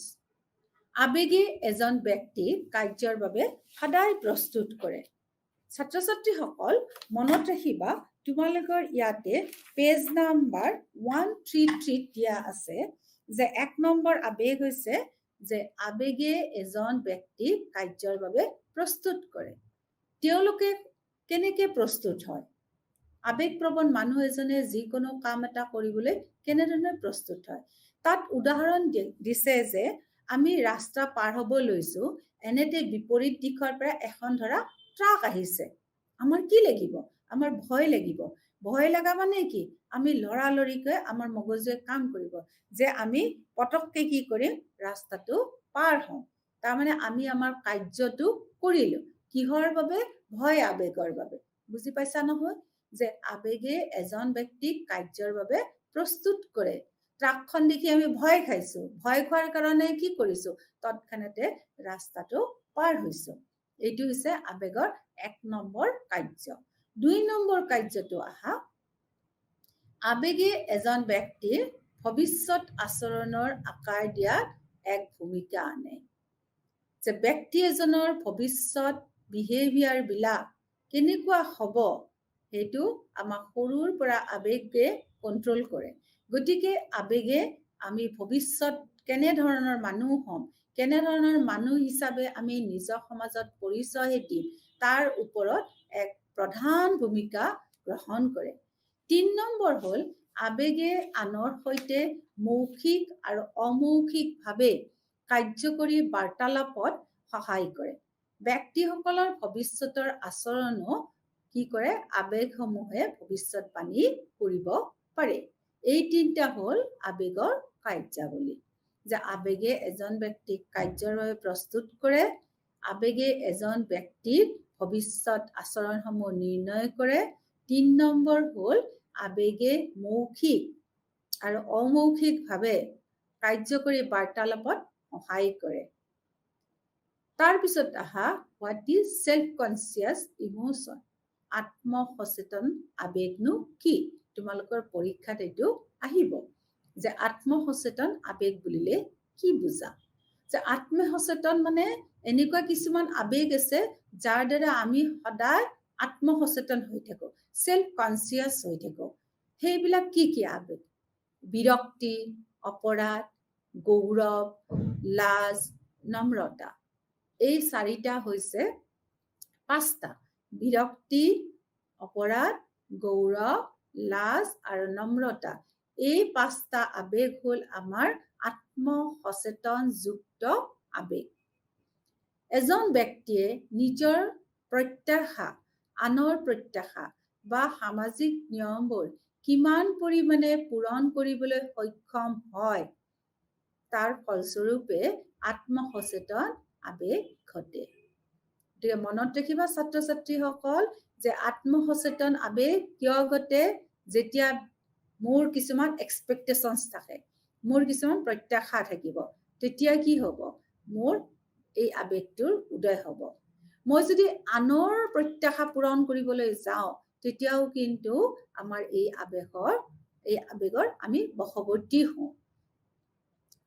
আবেগে এজন ব্যক্তিক কাৰ্যৰ বাবে সদায় প্ৰস্তুত কৰে। ছাত্ৰ ছাত্ৰীসকল মনত ৰাখিবা, তোমালোকৰ ইয়াতে পেজ নাম্বাৰ 133 দিয়া আছে যে 1 নম্বৰ আবেগ হৈছে যে আবেগে এজন ব্যক্তিক কাৰ্যৰ বাবে প্ৰস্তুত কৰে। তেওঁলোকে কেনেকে প্ৰস্তুত হয়? আবেগপ্ৰৱণ মানুহ এজনে যিকোনো কাম এটা কৰিবলৈ কেনেধৰণে প্ৰস্তুত হয়? তাত উদাহৰণ দিছে যে আমি ৰাস্তা পাৰ হ'ব লৈছো, এনেতে বিপৰীত দিশৰ পৰা এখন ধৰা ট্ৰাক আহিছে, আমাৰ কি লাগিব? আমাৰ ভয় লাগিব। ভয় লগা মানে কি? আমি লৰালৰিকৈ আমাৰ মগজুৱে কাম কৰিব যে আমি পটককে কি কৰিম? ৰাস্তাটো পাৰ হওঁ। তাৰমানে আমি আমাৰ কাৰ্যটো কৰিলো। কিহৰ বাবে? ভয় আবেগৰ বাবে। বুজি পাইছা নহয়? যে আবেগে এজন ব্যক্তিক কাৰ্যৰ বাবে প্ৰস্তুত কৰে। ট্ৰাকখন দেখি আমি ভয় খাইছো, ভয় খোৱাৰ কাৰণে কি কৰিছো? তৎক্ষণাতে ৰাস্তাটো পাৰ হৈছো। এইটো হৈছে আবেগৰ 1 নম্বৰ কাৰ্য। 2 নম্বৰ কাৰ্যটো আহা। আবেগে এজন ব্যক্তিৰ ভৱিষ্যত আচৰণৰ আকাৰ দিয়াত এক ভূমিকা আনে। যে ব্যক্তি এজনৰ ভৱিষ্যত বিহেভিয়াৰ বিলাক কেনেকুৱা হ'ব সেইটো আমাক সৰুৰ পৰা আবেগে কণ্ট্ৰল কৰে। গতিকে আবেগে আমি ভৱিষ্যত কেনেধৰণৰ মানুহ হ'ম, কেনেধৰণৰ মানুহ হিচাপে আমি নিজৰ সমাজত পৰিচয় দিম, তাৰ ওপৰত এক প্ৰধান ভূমিকা গ্ৰহণ কৰে। 3 নম্বৰ হ'ল আবেগে আনৰ সৈতে মৌখিক আৰু অমৌখিকভাৱে কাৰ্যকৰী বাৰ্তালাপত সহায় কৰে। ব্যক্তিসকলৰ ভৱিষ্যতৰ আচৰণো কি কৰে? আবেগসমূহে ভৱিষ্যতবাণী কৰিব পাৰে। এই 3টা হ'ল আবেগৰ কাৰ্যাৱলী। যে আবেগে এজন ব্যক্তিক কাৰ্যৰ বাবে প্ৰস্তুত কৰে, আবেগে এজন ব্যক্তিৰ ভৱিষ্যত আচৰণসমূহ নিৰ্ণয় কৰে। 3 নম্বৰ হ'ল আবেগে মৌখিক আৰু অমৌখিকভাৱে কাৰ্যকৰী বাৰ্তালাপত সহায় কৰে। তাৰপিছত আহা, what is self conscious emotion. আত্মসচেতন আবেগনো কি? তোমালোকৰ পৰীক্ষাত এইটো আহিব যে আত্মসচেতন আবেগ বুলিলে কি বুজা? যে আত্মসচেতন মানে এনেকুৱা কিছুমান আবেগ আছে যাৰ দ্বাৰা আমি সদায় আত্মসচেতন হৈ থাকো, সেলফ কনচিয়াস হৈ থাকো। সেইবিলাক কি কি আবেগ? বিৰক্তি, অপৰাধ, গৌৰৱ, লাজ, নম্ৰতা। এই চাৰিটা হৈছে পাঁচটা: বিৰক্তি, অপৰাধ, গৌৰৱ, লাজ আৰু নম্ৰতা। এই পাঁচটা আবেগ হল আমাৰ আত্মসচেতন যুক্ত আবেগ। এজন ব্যক্তিয়ে নিজৰ প্ৰত্যাশা, আনৰ প্ৰত্যাশা বা সামাজিক নিয়মবোৰ কিমান পৰিমাণে পূৰণ কৰিবলৈ সক্ষম হয়, তাৰ ফলস্বৰূপে আত্মসচেতন আবেগ ঘটে। গতিকে মনত ৰাখিবা ছাত্ৰ ছাত্ৰীসকল যে আত্মসচেতন আবেগ কিয় ঘটে? যেতিয়া মোৰ কিছুমান এক্সপেক্টেশনছ থাকে, মোৰ কিছুমান প্ৰত্যাশা থাকিব, তেতিয়া কি হ'ব? মোৰ এই আবেগটোৰ উদয় হ'ব। মই যদি আনৰ প্ৰত্যাশা পূৰণ কৰিবলৈ যাওঁ, তেতিয়াও কিন্তু আমাৰ এই আবেগৰ আমি বশৱৰ্তী হওঁ।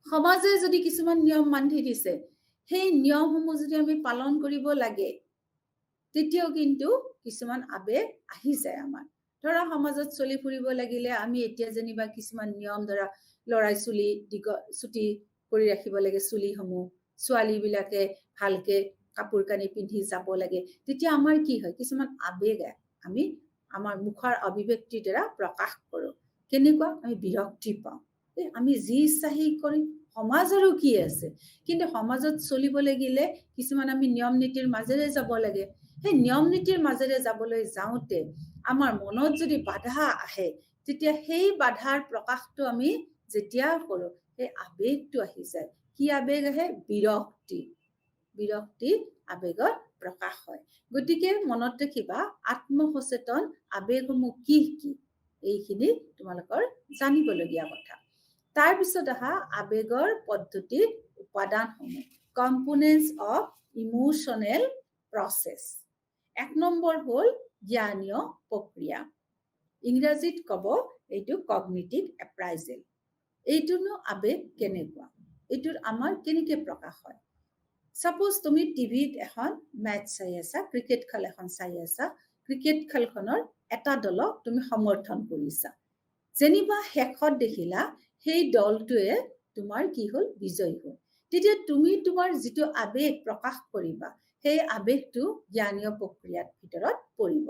সমাজে যদি কিছুমান নিয়ম বান্ধি দিছে, সেই নিয়মসমূহ যদি আমি পালন কৰিব লাগে, তেতিয়াও কিন্তু কিছুমান আবেগ আহি যায় আমাৰ। ধৰা সমাজত চলি ফুৰিব লাগিলে আমি এতিয়া যেনিবা কিছুমান নিয়ম, ধৰা লৰাই চুলি চুটি কৰি ৰাখিব লাগে, চুলিসমূহ, ছোৱালীবিলাকে ভালকে কাপোৰ কানি পিন্ধি যাব লাগে, তেতিয়া আমাৰ কি হয়? কিছুমান আবেগ আমি আমাৰ মুখৰ অভিব্যক্তিৰ দ্বাৰা প্ৰকাশ কৰো। কেনেকুৱা? আমি বিৰক্তি পাওঁ, আমি যি ইচ্ছা সেই কৰিম, সমাজৰো কি আছে? কিন্তু সমাজত চলিব লাগিলে কিছুমান আমি নিয়ম নীতিৰ মাজেৰে যাব লাগে। সেই নিয়ম নীতিৰ মাজেৰে যাবলৈ যাওঁতে আমাৰ মনত যদি বাধা আহে, তেতিয়া সেই বাধাৰ প্ৰকাশটো আমি যেতিয়া কৰো, সেই আবেগটো আহি যায়। কি আবেগ আহে? বিৰক্তি। বিৰক্তি আবেগৰ প্ৰকাশ হয়। গতিকে মনত ৰাখিবা আত্মসচেতন আবেগসমূহ কি কি, এইখিনি তোমালোকৰ জানিবলগীয়া কথা। তাৰপিছত আহা আবেগৰ পদ্ধতিৰ উপাদানসমূহ, কম্পোনেণ্টছ অফ ইমোচনেল প্ৰচেছ। 1 নম্বৰ হ'ল জ্ঞানীয় প্ৰক্ৰিয়া। ইংৰাজীত ক'ব এইটো কগনিটিভ এপ্ৰাইজেল। এইটোনো আবেগ কেনেকুৱা? এইটোৰ আমাৰ কেনেকৈ প্ৰকাশ হয়? সাপোজ তুমি টিভিত এখন মেচ চাই আছা, ক্ৰিকেট খেল এখন চাই আছা, ক্ৰিকেট খেলখনৰ এটা দলক তুমি সমৰ্থন কৰিছা। যেনিবা শেষত দেখিলা সেই দলটোৱে তোমাৰ কি হ'ল? বিজয়ী হ'ল। তেতিয়া তুমি তোমাৰ যিটো আবেগ প্ৰকাশ কৰিবা, সেই আবেগটো জ্ঞানীয় প্ৰক্ৰিয়াৰ ভিতৰত পৰিব।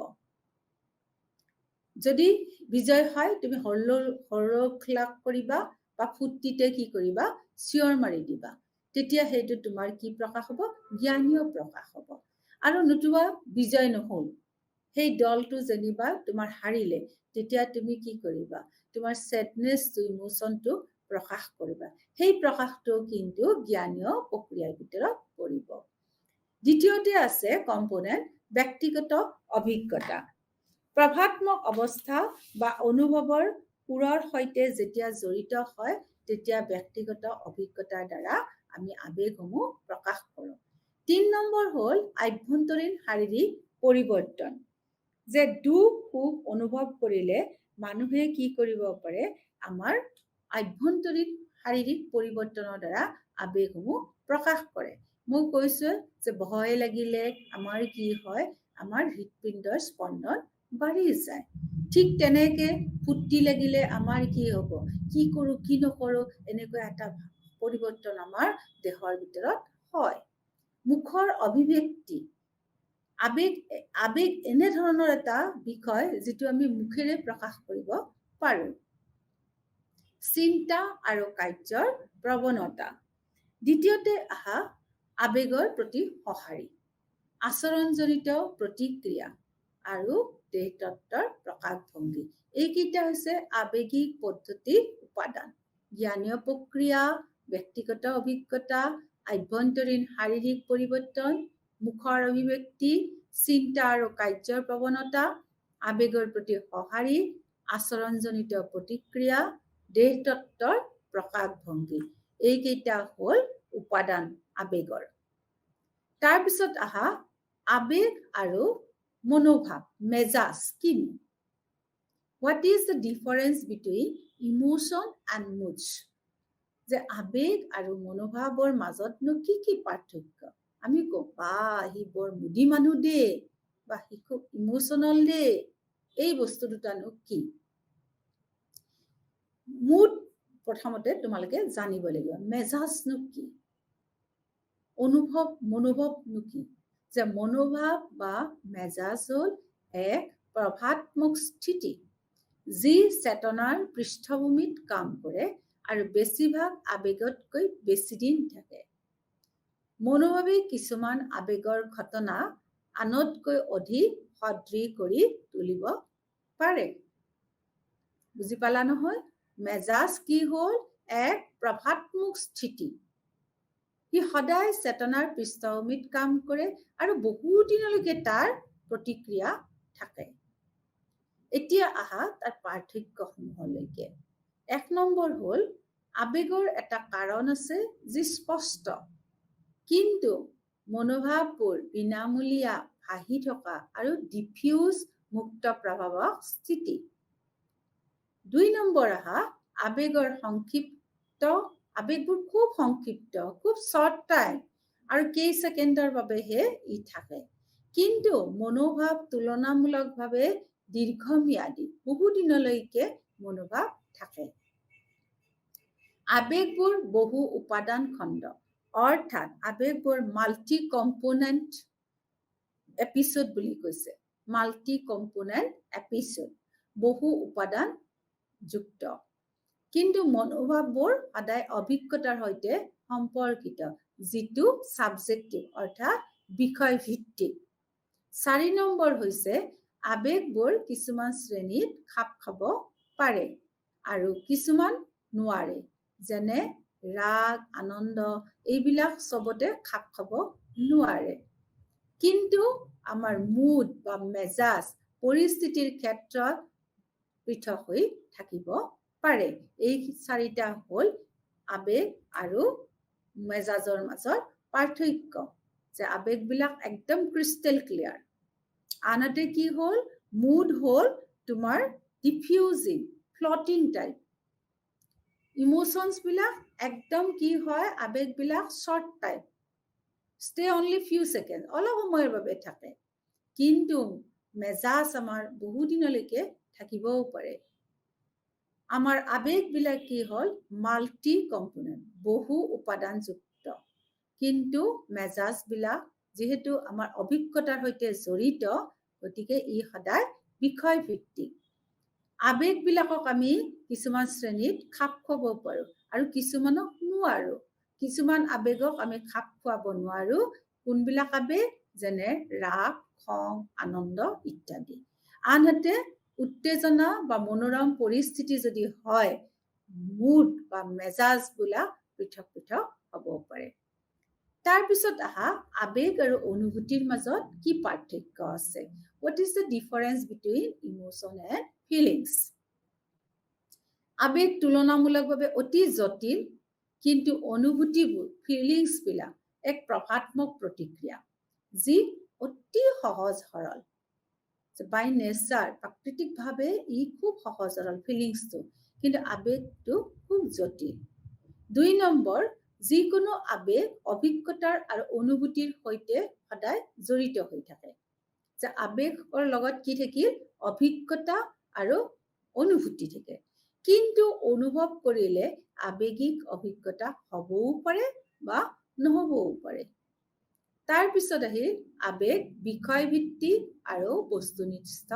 যদি বিজয় হয়, তুমি হৰ্ষোল্লাস কৰিবা বা ফূৰ্তিতে কি কৰিবা? চিঞৰ মাৰি দিবা। তেতিয়া সেইটো তোমাৰ কি প্ৰকাশ হ'ব? জ্ঞানীয় প্ৰকাশ হ'ব। আৰু নতুবা বিজয় নহল, সেই দলটো যেনিবা তোমাৰ হাৰিলে, তেতিয়া তুমি কি কৰিবা? তোমাৰ চেডনেছটো, ইমোচনটো প্ৰকাশ কৰিবা। সেই প্ৰকাশটো কিন্তু জ্ঞানীয় প্ৰক্ৰিয়াৰ ভিতৰত পৰিব। দ্বিতীয়তে আছে কম্পোনেণ্ট ব্যক্তিগত অভিজ্ঞতা। প্ৰভাত্মক অৱস্থা বা অনুভৱৰ সুৰৰ সৈতে যেতিয়া জড়িত হয়, তেতিয়া ব্যক্তিগত অভিজ্ঞতাৰ দ্বাৰা আমি আবেগসমূহ প্ৰকাশ কৰোঁ। 3 নম্বৰ হ'ল আভ্যন্তৰীণ শাৰীৰিক পৰিৱৰ্তন। যে দুখ সুখ অনুভৱ কৰিলে মানুহে কি কৰিব পাৰে? আমাৰ আভ্যন্তৰীণ শাৰীৰিক পৰিৱৰ্তনৰ দ্বাৰা আবেগসমূহ প্ৰকাশ কৰে। মই কৈছো যে ভয় লাগিলে আমাৰ কি হয়? আমাৰ হৃদপিণ্ডৰ স্পন্দন বাঢ়ি যায়। ঠিক তেনেকে ফূৰ্তি লাগিলে আমাৰ কি হ'ব? কি কৰো কি নকৰো, এনেকুৱা এটা পৰিৱৰ্তন আমাৰ দেহৰ ভিতৰত হয়। মুখৰ অভিব্যক্তি। আবেগ এনেধৰণৰ এটা বিষয় যিটো আমি মুখেৰে প্ৰকাশ কৰিব পাৰো। চিন্তা আৰু কাৰ্যৰ প্ৰৱণতা। দ্বিতীয়তে আহা আবেগৰ প্ৰতি সঁহাৰি, আচৰণজনিত প্ৰতিক্ৰিয়া আৰু দেহতত্বৰ প্ৰকাশভংগী। এইকেইটা হৈছে আবেগিক পদ্ধতিৰ উপাদান। জ্ঞানীয় প্ৰক্ৰিয়া, ব্যক্তিগত অভিজ্ঞতা, আভ্যন্তৰীণ শাৰীৰিক পৰিৱৰ্তন, মুখৰ অভিব্যক্তি, চিন্তা আৰু কাৰ্যৰ প্ৰৱণতা, আবেগৰ প্ৰতি সঁহাৰি, আচৰণজনিত প্ৰতিক্ৰিয়া, দেহতত্বৰ প্ৰকাশভংগী। এইকেইটা হ'ল উপাদান আবেগৰ। তাৰপিছত আহা আবেগ আৰু মনোভাৱ, মেজাজ কিনো? What is the difference between emotion and moods? যে আবেগ আৰু মনোভাৱৰ মাজতনো কি পাৰ্থক্য? আমি কওঁ বা সি বৰ মুদি মানুহ দে, বা সি খুব ইমোচনেল দে, এই বস্তু দুটানো কি? মুড প্ৰথমতে তোমালোকে জানিব লাগিব। মেজাজনো কি? মনোভাৱনো কি? যে মনোভাৱ বা মেজাজ হ'ল এক প্ৰভাৱাত্মক স্থিতি যি চেতনাৰ পৃষ্ঠভূমিত কাম কৰে আৰু বেছিভাগ আবেগতকৈ বেছি দিন থাকে। মনোভাৱে কিছুমান আবেগৰ ঘটনা আনতকৈ অধিক সদৃশ কৰি তুলিব পাৰে। বুজি পালা নহয়? মেজাজ কি হ'ল? এক প্ৰভাৱাত্মক স্থিতি। সি সদায় চেতনাৰ পৃষ্ঠভূমিত কাম কৰে আৰু বহু দিনলৈকে তাৰ প্ৰতিক্ৰিয়া থাকে। এতিয়া আহা তাৰ পাৰ্থক্যসমূহলৈকে। 1 নম্বৰ হ'ল আবেগৰ এটা কাৰণ আছে যি স্পষ্ট, কিন্তু মনোভাৱবোৰ বিনামূলীয়া, ভাহি থকা আৰু ডিফিউজ মুক্ত প্ৰভাৱক স্থিতি। 2 নম্বৰ আহা আবেগবোৰ খুব সংক্ষিপ্ত, খুব শ্বৰ্ট টাইম আৰু কেই ছেকেণ্ডৰ বাবেহে ই থাকে, কিন্তু মনোভাৱ তুলনামূলকভাৱে দীৰ্ঘম্যাদী, বহু দিনলৈকে মনোভাৱ থাকে। আবেগবোৰ বহু উপাদান খণ্ড, অৰ্থাৎ আবেগবোৰ মাল্টি কম্পোনেণ্ট এপিছড বুলি কৈছে। মাল্টি কম্পোনেণ্ট এপিছড, বহু উপাদান যুক্ত। কিন্তু মনোভাৱবোৰ সদায় অভিজ্ঞতাৰ সৈতে সম্পৰ্কিত, যিটো ছাবজেক্টিভ অৰ্থাৎ বিষয়ভিত্তিক। 4 নম্বৰ হৈছে আবেগবোৰ কিছুমান শ্ৰেণীত খাপ খাব পাৰে আৰু কিছুমান নোৱাৰে। যেনে ৰাগ, আনন্দ এইবিলাক চবতে খাপ খাব নোৱাৰে। কিন্তু আমাৰ মুড বা মেজাজ পৰিস্থিতিৰ ক্ষেত্ৰত পৃথক হৈ থাকিব পাৰে। এই 4টা হ'ল আবেগ আৰু মেজাজৰ মাজৰ পাৰ্থক্য, যে আবেগবিলাক একদম ক্ৰিষ্টেল ক্লিয়াৰ। আনহাতে কি হ'ল? মুড হ'ল তোমাৰ ডিফিউজিং, ফ্লটিং টাইপ। ইমোচনছ বিলাক একদম কি হয়? আবেগবিলাক short type, stay only few second, অলপ সময়ৰ বাবে থাকে। কিন্তু মেজাজ আমাৰ বহু দিনলৈকে থাকিবও পাৰে। আমাৰ আবেগবিলাক কি হ'ল? মাল্টি কম্পোনেণ্ট, বহু উপাদানযুক্ত। কিন্তু মেজাজবিলাক যিহেতু আমাৰ অভিজ্ঞতাৰ সৈতে জড়িত, গতিকে ই সদায় বিষয়ভিত্তিক। আবেগবিলাকক আমি কিছুমান শ্ৰেণীত খাপ খুৱাব পাৰোঁ আৰু কিছুমানক নোৱাৰো। কিছুমান আবেগক আমি খাপ খুৱাব নোৱাৰো। কোনবিলাক আবেগ? যেনে ৰাগ, খং, আনন্দ ইত্যাদি। আনহাতে উত্তেজনা বা মনোৰম পৰিস্থিতি যদি হয়, মুড বা মেজাজবিলাক পৃথক পৃথক হ'ব পাৰে। তাৰপিছত আহা আবেগ আৰু অনুভূতিৰ মাজত কি পাৰ্থক্য আছে? What is the difference between emotion and feelings? আবেগ তুলনামূলকভাৱে অতি জটিল, কিন্তু অনুভূতিবোৰ, ফিলিংছবিলাক এক প্ৰভাৱাত্মক প্ৰতিক্ৰিয়া, যি অতি সহজ সৰল। বাই নেচাৰ, প্ৰাকৃতিকভাৱে ই খুব সহজ সৰল ফিলিংছটো, কিন্তু আবেগটো খুব জটিল। 2 নম্বৰ, যিকোনো আবেগ অভিজ্ঞতাৰ আৰু অনুভূতিৰ সৈতে সদায় জড়িত হৈ থাকে। যে আবেগৰ লগত কি থাকিল? অভিজ্ঞতা আৰু অনুভূতি থাকে। কিন্তু অনুভৱ কৰিলে আবেগিক অভিজ্ঞতা হ'বও পাৰে বা নহ'বও পাৰে। তাৰপিছত আহিল আবেগ বিষয়ভিত্তিক আৰু বস্তুনিষ্ঠ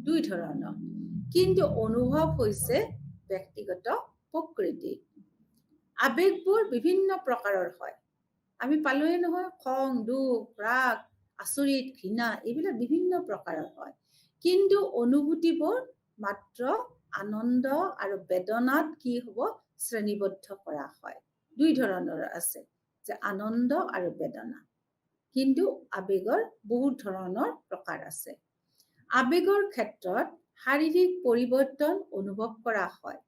2 ধৰণৰ, কিন্তু অনুভৱ হৈছে ব্যক্তিগত প্ৰকৃতিৰ। আবেগবোৰ বিভিন্ন প্ৰকাৰৰ হয়। আমি পালোৱে নহয়, খং, দুখ, ৰাগ, আচৰিত, ঘৃণা এইবিলাক বিভিন্ন প্ৰকাৰৰ হয়। কিন্তু অনুভূতিবোৰ মাত্ৰ আনন্দ আৰু বেদনাত কি হ'ব? শ্ৰেণীবদ্ধ কৰা হয়। 2 ধৰণৰ আছে, যে আনন্দ আৰু বেদনা। কিন্তু আবেগৰ বহুত ধৰণৰ প্ৰকাৰ আছে। আবেগৰ ক্ষেত্ৰত শাৰীৰিক পৰিৱৰ্তন অনুভৱ কৰা হয়।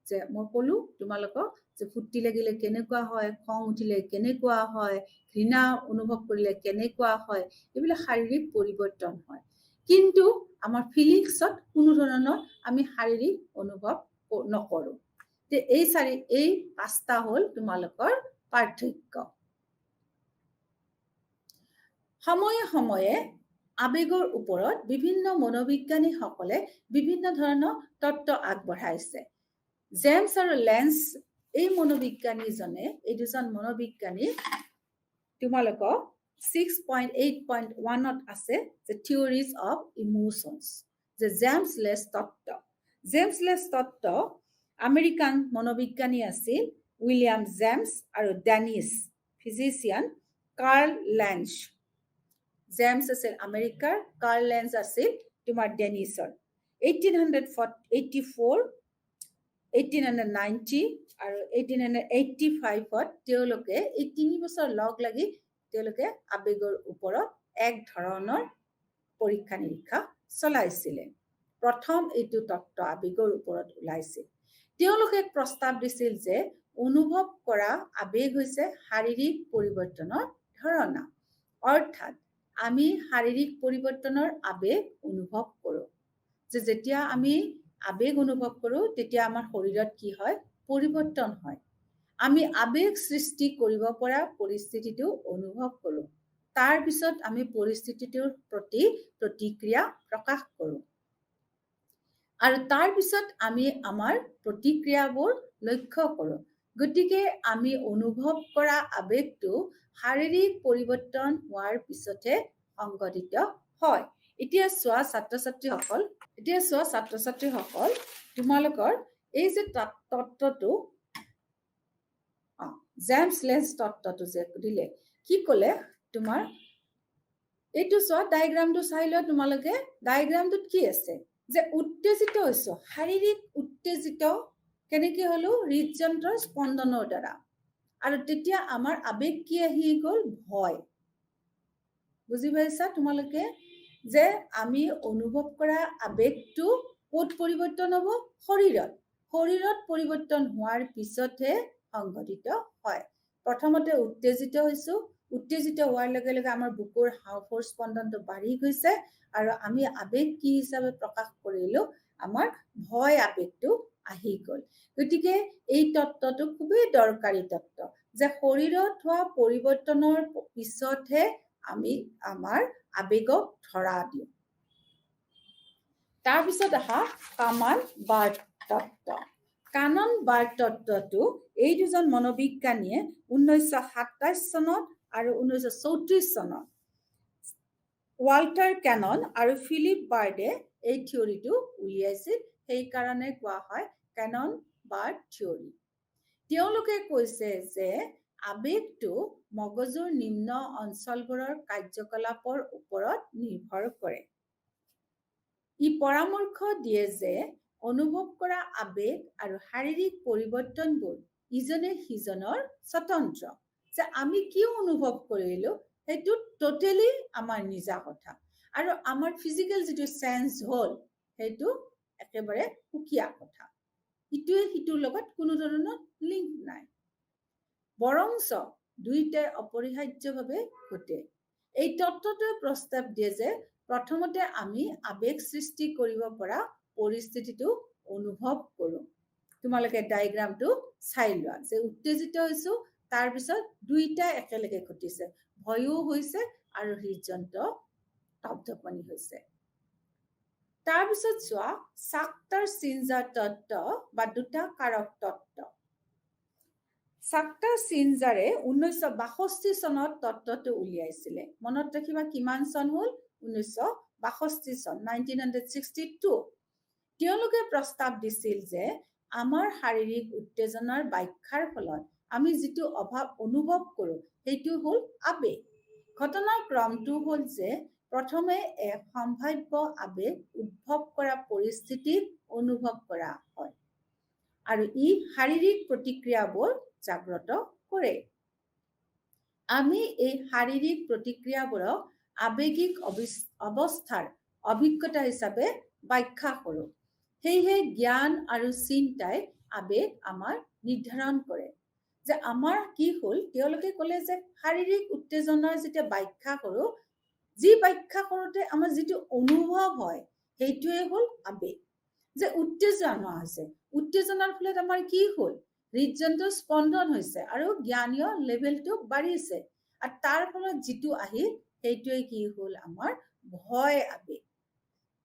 যে মই ক'লো তোমালোকক, যে ফূৰ্তি লাগিলে কেনেকুৱা হয়, খং উঠিলে কেনেকুৱা হয়, ঘৃণা অনুভৱ কৰিলে কেনেকুৱা হয়, এইবিলাক শাৰীৰিক পৰিৱৰ্তন হয়। কিন্তু আমাৰ ফিলিংছত কোনো ধৰণৰ আমি শাৰীৰিক অনুভৱ নকৰোঁ। এই 5টা হ'ল তোমালোকৰ পাৰ্থক্য। সময়ে সময়ে আবেগৰ ওপৰত বিভিন্ন মনোবিজ্ঞানীসকলে বিভিন্ন ধৰণৰ তত্ত্ব আগবঢ়াইছে। জেমছ আৰু লেন্স এই মনোবিজ্ঞানীজনে, এই দুজন মনোবিজ্ঞানী তোমালোকক 6.8.1ত আছে যে থিয়ৰিজ অফ ইমোচনছ, যে জেমছ লেছ তত্ত্ব। জেমছ লেছ তত্ত্ব আমেৰিকান মনোবিজ্ঞানী আছিল উইলিয়াম জেমছ আৰু Danish physician Carl Lange. James আছিল আমেৰিকাৰ, কাৰ্ল লেঞ্জ আছিল তোমাৰ ডেনিছৰ। 1884, 1890 আৰু 1885ত তেওঁলোকে এই 3 বছৰ লগ লাগি তেওঁলোকে আবেগৰ ওপৰত এক ধৰণৰ পৰীক্ষা নিৰীক্ষা চলাইছিলে। প্ৰথম এইটো তত্ত্ব আবেগৰ ওপৰত ওলাইছিল। তেওঁলোকে প্ৰস্তাৱ দিছিল যে অনুভৱ কৰা আবেগ হৈছে শাৰীৰিক পৰিৱৰ্তনৰ ধাৰণা, অৰ্থাৎ আমি শাৰীৰিক পৰিৱৰ্তনৰ আবেগ অনুভৱ কৰোঁ। যে যেতিয়া আমি আবেগ অনুভৱ কৰোঁ তেতিয়া আমাৰ শৰীৰত কি হয়? পৰিৱৰ্তন হয়। আমি আবেগ সৃষ্টি কৰিব পৰা পৰিস্থিতিটো অনুভৱ কৰোঁ। তাৰ পিছত আমি পৰিস্থিতিটোৰ প্ৰতি প্ৰতিক্ৰিয়া প্ৰকাশ কৰোঁ। আৰু তাৰ পিছত আমি আমাৰ প্ৰতিক্ৰিয়াবোৰ লক্ষ্য কৰোঁ। গতিকে আমি অনুভৱ কৰা আবেগটো শাৰীৰিক পৰিৱৰ্তন হোৱাৰ পিছতহে সংঘটিত হয়। এতিয়া চোৱা ছাত্ৰ-ছাত্ৰীসকল, তোমালোকৰ এই যে তত্ত্বটো, জেমছ লেঞ্জ তত্ত্বটো যে দিলে, কি ক'লে তোমাৰ? এইটো চোৱা, ডায়েগ্ৰামটো চাই লোৱা তোমালোকে। ডায়েগ্ৰামটোত কি আছে? যে উত্তেজিত হৈছো, শাৰীৰিক উত্তেজিত কেনেকে হলো? হৃদযন্ত্ৰৰ স্পন্দনৰ দ্বাৰা। আৰু তেতিয়া আমাৰ আবেগ কি আহি গ'ল? ভয়। বুজি পাইছা তোমালোকে? যে আমি অনুভৱ কৰা আবেগটো ক'ত পৰিৱৰ্তন হ'ব? শৰীৰত। শৰীৰত পৰিৱৰ্তন হোৱাৰ পিছতহে সংঘটিত হয়। প্ৰথমতে উত্তেজিত হৈছো, উত্তেজিত হোৱাৰ লগে লগে আমাৰ বুকুৰ হাওঁফাওঁৰ স্পন্দনটো বাঢ়ি গৈছে আৰু আমি আবেগ কি হিচাপে প্ৰকাশ কৰিলো? আমাৰ ভয় আবেগটো আহি গ'ল। গতিকে এই তত্ত্বটো খুবেই দৰকাৰী তত্ত্ব, যে শৰীৰত হোৱা পৰিৱৰ্তনৰ পিছতহে আমি আমাৰ আবেগক ধৰা দিওঁ। তাৰপিছত আহা কামান বাৰ্ড তত্ত্ব। কানন বাৰ্ড তত্ত্বটো এই দুজন মনোবিজ্ঞানীয়ে 1927 চনত আৰু 1934 চনত ৱাল্টাৰ কেনন আৰু ফিলিপ বাৰ্ডে এই থিয়ৰিটো উলিয়াইছিল। সেইকাৰণে কোৱা হয় কেনন বাৰ্ড থিয়ৰি। তেওঁলোকে কৈছে যে আবেগটো মগজুৰ নিম্ন অঞ্চলবোৰৰ কাৰ্যকলাপৰ ওপৰত নিৰ্ভৰ কৰে। ই পৰামৰ্শ দিয়ে যে অনুভৱ কৰা আবেগ আৰু শাৰীৰিক পৰিৱৰ্তনবোৰ ইজনে সিজনৰ স্বতন্ত্ৰ। যে আমি কি অনুভৱ কৰিলো সেইটো টোটেলি আমাৰ নিজা কথা। আৰু আমাৰ ফিজিকেল যিটো চেঞ্জ হ'ল সেইটো একেবাৰে সুকীয়া কথা। ইটোৱে সিটোৰ লগত কোনো ধৰণৰ লিংক নাই। বৰঞ্চ দুইটাই অপৰিহাৰ্যভাৱে ঘটে। এই তত্ত্বটোৱে প্ৰস্তাৱ দিয়ে যে প্ৰথমতে আমি আবেগ সৃষ্টি কৰিব পৰা পৰিস্থিতিটো অনুভৱ কৰোঁ। তোমালোকে ডায়েগ্ৰামটো চাই লোৱা, যে উত্তেজিত হৈছো, তাৰপিছত দুইটাই একেলগে ঘটিছে, ভয়ো হৈছে আৰু হৃদযন্ত্ৰ ধপধপনি হৈছে। তাৰপিছত চোৱা চাক্টাৰ-চিঞ্জাৰ তত্ত্ব বা দুটা কাৰক তত্ত্ব। চাক্টাৰ-চিঞ্জাৰে 1962 চনত তত্ত্বটো উলিয়াইছিলে। মনত ৰাখিবা কিমান চন হ'ল? 1962 চন, 1962। তেওঁলোকে প্ৰস্তাৱ দিছিল যে আমাৰ শাৰীৰিক উত্তেজনাৰ ব্যাখ্যাৰ ফলত আমি যিটো অভাৱ অনুভৱ কৰোঁ সেইটো হ'ল আবেগ। ঘটনাৰ ক্ৰমটো হ'ল যে প্ৰথমে এক সম্ভাৱ্য আবেগ উদ্ভৱ কৰা পৰিস্থিতিত অনুভৱ কৰা হয় আৰু ই শাৰীৰিক প্ৰতিক্ৰিয়াবোৰ জাগ্ৰত কৰে। আমি এই শাৰীৰিক প্ৰতিক্ৰিয়াবোৰক আবেগিক অৱস্থাৰ অভিজ্ঞতা হিচাপে ব্যাখ্যা কৰোঁ। সেয়েহে জ্ঞান আৰু চিন্তাই আবেগ আমাৰ নিৰ্ধাৰণ কৰে। যে আমাৰ কি হ'ল? তেওঁলোকে ক'লে যে শাৰীৰিক উত্তেজনাৰ যেতিয়া ব্যাখ্যা কৰোঁ, যি ব্যাখ্যা কৰোঁতে আমাৰ যিটো অনুভৱ হয় সেইটোৱে হ'ল আবেগ। যে উত্তেজনা হৈছে, উত্তেজনাৰ ফলত আমাৰ কি হ'ল, হৃদযন্ত্ৰৰ স্পন্দন হৈছে আৰু জ্ঞানীয় লেভেলটো বাঢ়িছে, আৰু তাৰ ফলত যিটো আহিল সেইটোৱে কি হ'ল, আমাৰ ভয় আবেগ।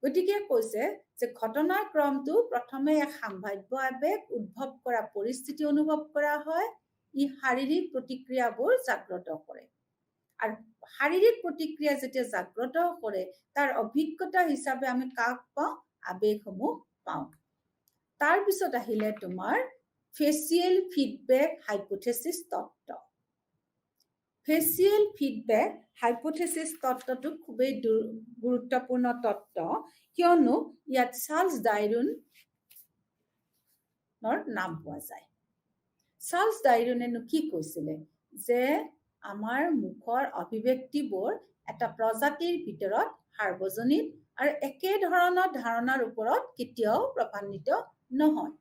গতিকে কৈছে যে ঘটনাৰ ক্ৰমটো প্ৰথমে এক সাম্ভাব্য আবেগ উদ্ভৱ কৰা পৰিস্থিতি অনুভৱ কৰা হয়, ই শাৰীৰিক প্ৰতিক্ৰিয়াবোৰ জাগ্ৰত কৰে। আৰু শাৰীৰিক প্ৰতিক্ৰিয়া যেতিয়া জাগ্ৰত কৰে তাৰ অভিজ্ঞতা হিচাপে আমি কাক পাওঁ, আবেগসমূহ পাওঁ। তাৰপিছত আহিলে তোমাৰ ফেচিয়েল ফিডবেক হাইপোথেচিছ তত্ত্ব। ফেচিয়েল ফিডবেক হাইপোথেচিছ তত্ত্বটো খুবেই গুৰুত্বপূৰ্ণ তত্ত্ব, কিয়নো ইয়াত চাৰ্লছ ডাৰউইনৰ নাম পোৱা যায়। চাৰ্লছ ডাৰউইনেনো কি কৈছিলে, যে আমাৰ মুখৰ অভিব্যক্তিবোৰ এটা প্ৰজাতিৰ ভিতৰত সাৰ্বজনীন আৰু একে ধৰণৰ ধাৰণাৰ ওপৰত কেতিয়াও প্ৰমাণিত নহয়।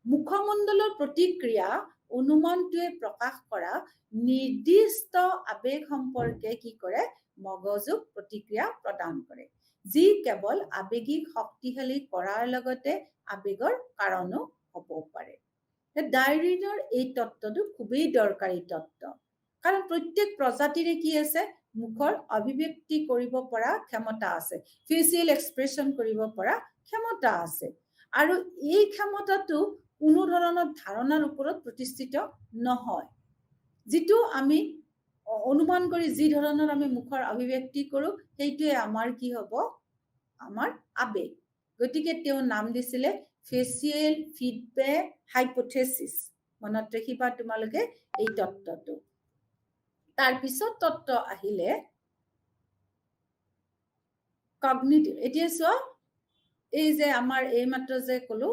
মুখমণ্ডলৰ প্ৰতিক্ৰিয়া অনুমানটোৱে প্ৰকাশ কৰা নিৰ্দিষ্ট আবেগ সম্পৰ্কে কি কৰে, মগজুক প্ৰতিক্ৰিয়া প্ৰদান কৰে, যি কেৱল আবেগিক শক্তিশালী কৰাৰ লগতে আবেগৰ কাৰণো হ'ব পাৰে। ডাৰউইনৰ এই তত্ত্বটো খুবেই দৰকাৰী তত্ত্ব, কাৰণ প্ৰত্যেক প্ৰজাতিৰে কি আছে, মুখৰ অভিব্যক্তি কৰিব পৰা ক্ষমতা আছে, ফেচিয়েল এক্সপ্ৰেছন কৰিব পৰা ক্ষমতা আছে, আৰু এই ক্ষমতাটো কোনো ধৰণৰ ধাৰণাৰ ওপৰত প্ৰতিষ্ঠিত নহয়। যিটো আমি অনুমান কৰি যি ধৰণৰ আমি মুখৰ অভিব্যক্তি কৰোঁ সেইটোৱে আমাৰ কি হ'ব, আমাৰ আবেগ। গতিকে তেওঁ নাম দিছিলে ফেচিয়েল ফিডবেক হাইপোথেচিছ। মনত ৰাখিবা তোমালোকে এই তত্ত্বটো। তাৰপিছত তত্ত্ব আহিলে কগনিটিভ। এতিয়া চোৱা, এই যে আমাৰ এইমাত্ৰ যে ক'লো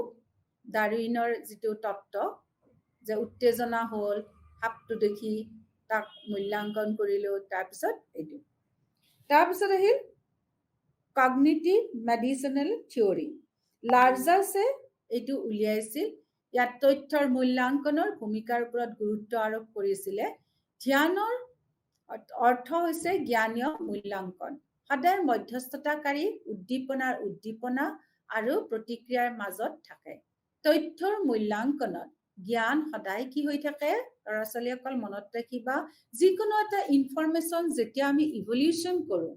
ডাৰউইনৰ যিটো তত্ত্ব, যে উত্তেজনা হ'ল, সাপটো দেখি তাক মূল্যাংকন কৰিলো, তাৰপিছত এইটো। তাৰপিছত আহিল কগনিটিভ মেডিচিনেল থিয়ৰী। লাৰ্জাছে এইটো উলিয়াইছিল। ইয়াত তথ্যৰ মূল্যাংকনৰ ভূমিকাৰ ওপৰত গুৰুত্ব আৰোপ কৰিছিলে। ধ্যানৰ অৰ্থ হৈছে জ্ঞানীয় মূল্যাংকন, সদায় মধ্যস্থতাকাৰী উদ্দীপনা আৰু প্ৰতিক্ৰিয়াৰ মাজত থাকে। তথ্যৰ মূল্যাংকনত জ্ঞান সদায় কি হৈ থাকে, ল'ৰা ছোৱালীসকল মনত ৰাখিবা, যিকোনো এটা ইনফৰমেশ্যন যেতিয়া আমি ইভলিউশ্যন কৰোঁ,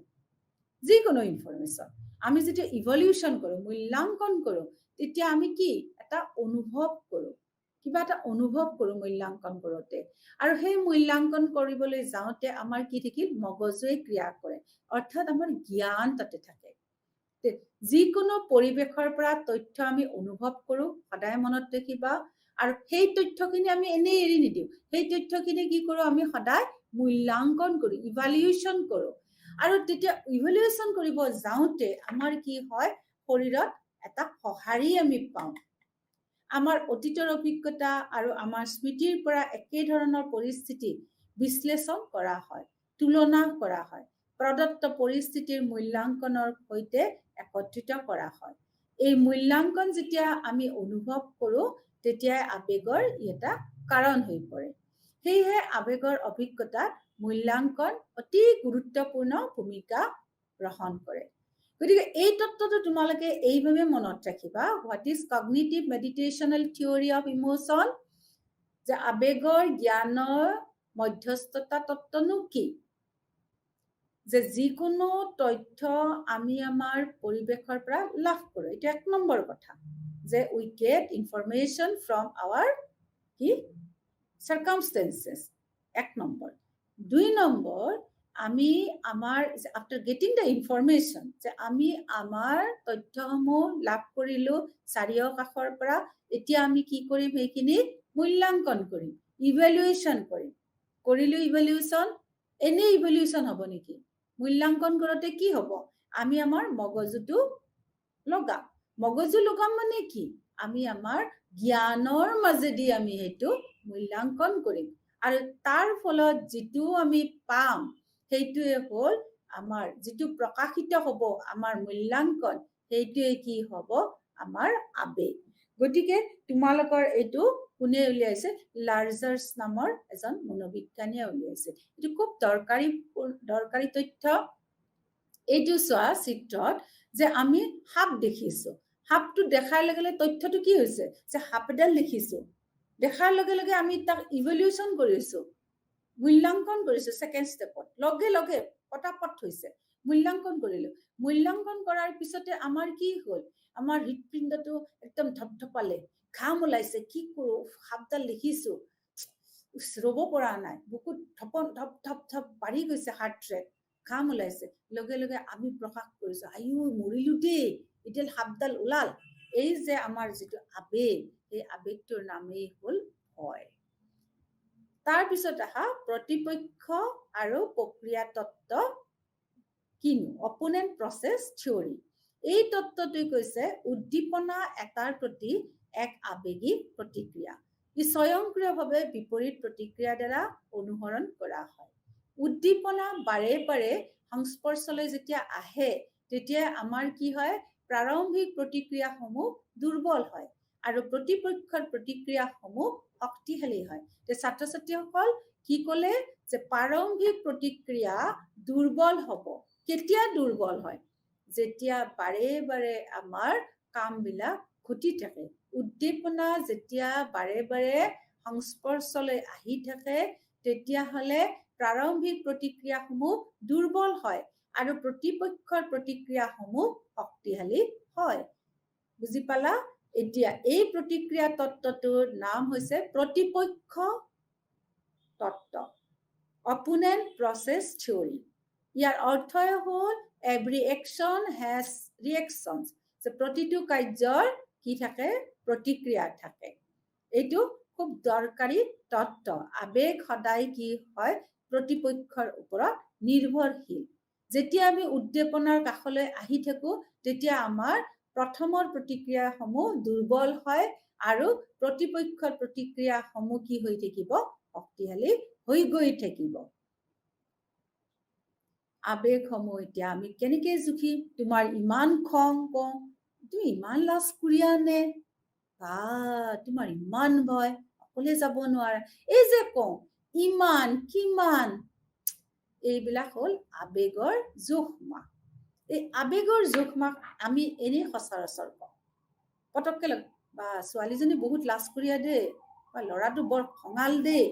যিকোনো ইনফৰমেশ্যন আমি যেতিয়া ইভলিউশ্যন কৰোঁ, মূল্যাংকন কৰোঁ, তেতিয়া আমি কি এটা অনুভৱ কৰোঁ, কিবা এটা অনুভৱ কৰোঁ মূল্যাংকন কৰোঁতে, আৰু সেই মূল্যাংকন কৰিবলৈ যাওঁতে আমাৰ কি থাকিল, মগজুৱে ক্ৰিয়া কৰে, অৰ্থাৎ আমাৰ জ্ঞান তাতে থাকে। যিকোনো পৰিৱেশৰ পৰা তথ্য আমি অনুভৱ কৰোঁ, সদায় মনত ৰাখিবা, আৰু সেই তথ্যখিনি আমি এনেই এৰি নিদিওঁ, সেই তথ্যখিনি কি কৰোঁ, আমি সদায় মূল্যাংকন কৰোঁ, ইভালুৱেশ্যন কৰোঁ। আৰু তেতিয়া ইভালুৱেশ্যন কৰিব যাওঁতে আমাৰ কি হয়, শৰীৰত এটা সঁহাৰি আমি পাওঁ। আমাৰ অতীতৰ অভিজ্ঞতা আৰু আমাৰ স্মৃতিৰ পৰা একে ধৰণৰ পৰিস্থিতি বিশ্লেষণ কৰা হয়, তুলনা কৰা হয়, প্ৰদত্ত পৰিস্থিতিৰ মূল্যাংকনৰ সৈতে একত্ৰিত কৰা হয়। এই মূল্যাংকন যেতিয়া আমি অনুভৱ কৰোঁ, তেতিয়াই আবেগৰ এটা কাৰণ হৈ পৰে। সেয়েহে আবেগৰ অভিজ্ঞতাত মূল্যাংকন অতি গুৰুত্বপূৰ্ণ ভূমিকা গ্ৰহণ কৰে। গতিকে এই তত্ত্বটো তোমালোকে এইভাবে মনত ৰাখিবা, what is cognitive meditational theory of emotion, যে আবেগৰ জ্ঞানৰ মধ্যস্থতা তত্ত্বনো কি, যে যিকোনো তথ্য আমি আমাৰ পৰিৱেশৰ পৰা লাভ কৰোঁ, এইটো 1 নম্বৰ কথা, যে we get information from our কি circumstances, 1 নম্বৰ। 2 নম্বৰ, আমি আমাৰ আফটাৰ গেটিং দ্য ইনফৰমেশ্যন, যে আমি আমাৰ তথ্যসমূহ লাভ কৰিলোঁ চাৰিওকাষৰ পৰা, এতিয়া আমি কি কৰিম, সেইখিনি মূল্যাংকন কৰিম, ইভেলুৱেশ্যন কৰিম। কৰিলোঁ ইভেলুৱেশ্যন, এনেই ইভেলুৱেশ্যন হ'ব নেকি, মূল্যাংকন কৰোঁতে কি হ'ব, আমি আমাৰ মগজুটো লগাম। মগজু লগাম মানে কি, আমি আমাৰ জ্ঞানৰ মাজেদি আমি সেইটো মূল্যাংকন কৰিম, আৰু তাৰ ফলত যিটো আমি পাম সেইটোৱে হ'ল আমাৰ যিটো প্ৰকাশিত হ'ব, আমাৰ মূল্যাংকন, সেইটোৱে কি হ'ব, আমাৰ আবেগ। গতিকে তোমালোকৰ এইটো কোনে উলিয়াইছে, লাৰ্জাৰ্ছ নামৰ এজন মনোবিজ্ঞানীয়ে উলিয়াইছে। এইটো খুব দৰকাৰী তথ্য, এইটো চোৱা চিত্ৰত যে আমি সাপ দেখিছো, সাপটো দেখাৰ লগে লগে তথ্যটো কি হৈছে যে সাপ এডাল দেখিছো, দেখাৰ লগে লগে আমি তাক ইভলিউচন কৰিছো, মূল্যাংকন কৰিছো ছেকেণ্ড ষ্টেপত, লগে লগে পটাপট হৈছে, মূল্যাংকন কৰিলো, মূল্যাংকন কৰাৰ পিছতে আমাৰ কি হ'ল, আমাৰ হৃদপিণ্ডটো একদম ধপধপালে, ঘাম ওলাইছে, কি কৰো, সাপডাল দেখিছো, ৰব পৰা নাই, বুকুত ধপন ধপ ধপ ধপ বাঢ়ি গৈছে হাৰ্ট ৰেট, ঘাম ওলাইছে, লগে লগে আমি প্ৰকাশ কৰিছো, আয়ো মৰিলো দেই, এতিয়া সাপডাল ওলাল। এই যে আমাৰ যিটো আবেগ, এই আবেগটোৰ নামেই হ'ল ভয়। তাৰপিছত আহা প্ৰতিপক্ষ আৰু প্ৰক্ৰিয়া তত্ত্ব কিনো, অপোনেণ্ট প্ৰচেছ থিয়ৰী। এই তত্ত্বটোৱে কৈছে উদ্দীপনা এটাৰ প্ৰতি এক আবেগিক প্ৰতিক্ৰিয়া, ই স্বয়ংক্ৰিয়ভাৱে বিপৰীত প্ৰতিক্ৰিয়াৰ দ্বাৰা অনুসৰণ কৰা হয়। উদ্দীপনা বাৰে বাৰে সংস্পৰ্শলৈ যেতিয়া আহে তেতিয়া আমাৰ কি হয়, প্ৰাৰম্ভিক প্ৰতিক্ৰিয়াসমূহ দুৰ্বল হয় আৰু প্ৰতিপক্ষৰ প্ৰতিক্ৰিয়াসমূহ শক্তিশালী হয়। ছাত্ৰ ছাত্ৰীসকল কি ক'লে যে প্ৰাৰম্ভিক প্ৰতিক্ৰিয়া দুৰ্বল হ'ব। কেতিয়া দুৰ্বল হয়, যেতিয়া বাৰে বাৰে আমাৰ কামবিলাক ঘটি থাকে, উদ্দীপনা যেতিয়া বাৰে বাৰে সংস্পৰ্শলৈ আহি থাকে তেতিয়াহ'লে প্ৰাৰম্ভিক প্ৰতিক্ৰিয়াসমূহ দুৰ্বল হয় আৰু প্ৰতিপক্ষৰ প্ৰতিক্ৰিয়াসমূহ শক্তিশালী হয়। বুজি পালা? এতিয়া এই প্ৰতিক্ৰিয়া তত্ত্বটোৰ নাম হৈছে প্ৰতিপক্ষ তত্ত্ব, অপোনেণ্ট প্ৰচেছ থিয়ৰী। ইয়াৰ অৰ্থই হ'ল এভৰি একশ্যন হেজ ৰিয়েকশ্যন, যে প্ৰতিটো কাৰ্যৰ কি থাকে, প্ৰতিক্ৰিয়া থাকে। এইটো খুব দৰকাৰী তত্ত্ব। আবেগ সদায় কি হয়, প্ৰতিপক্ষৰ ওপৰত নিৰ্ভৰশীল। যেতিয়া আমি উদ্দীপনাৰ কাষলৈ আহি থাকো তেতিয়া আমাৰ প্ৰথমৰ প্ৰতিক্ৰিয়াসমূহ দুৰ্বল হয় আৰু প্ৰতিপক্ষৰ প্ৰতিক্ৰিয়াসমূহ কি হৈ থাকিব, শক্তিশালী হৈ গৈ থাকিব। আবেগসমূহ এতিয়া আমি কেনেকে জুখিম, তোমাৰ ইমান খং কওঁ, তুমি ইমান লাজ কুৰিয়া নে, বা তোমাৰ ইমান ভয়, অকলে যাব নোৱাৰা, এই যে কওঁ ইমান কিমান, এইবিলাক হ'ল আবেগৰ জোখ-মাখ। এই আবেগৰ জোখ-মাখ আমি এনেই সচৰাচৰ কওঁ, পটককে বা ছোৱালীজনী বহুত লাজ কুৰিয়া দেই, বা ল'ৰাটো বৰ খঙাল দেই,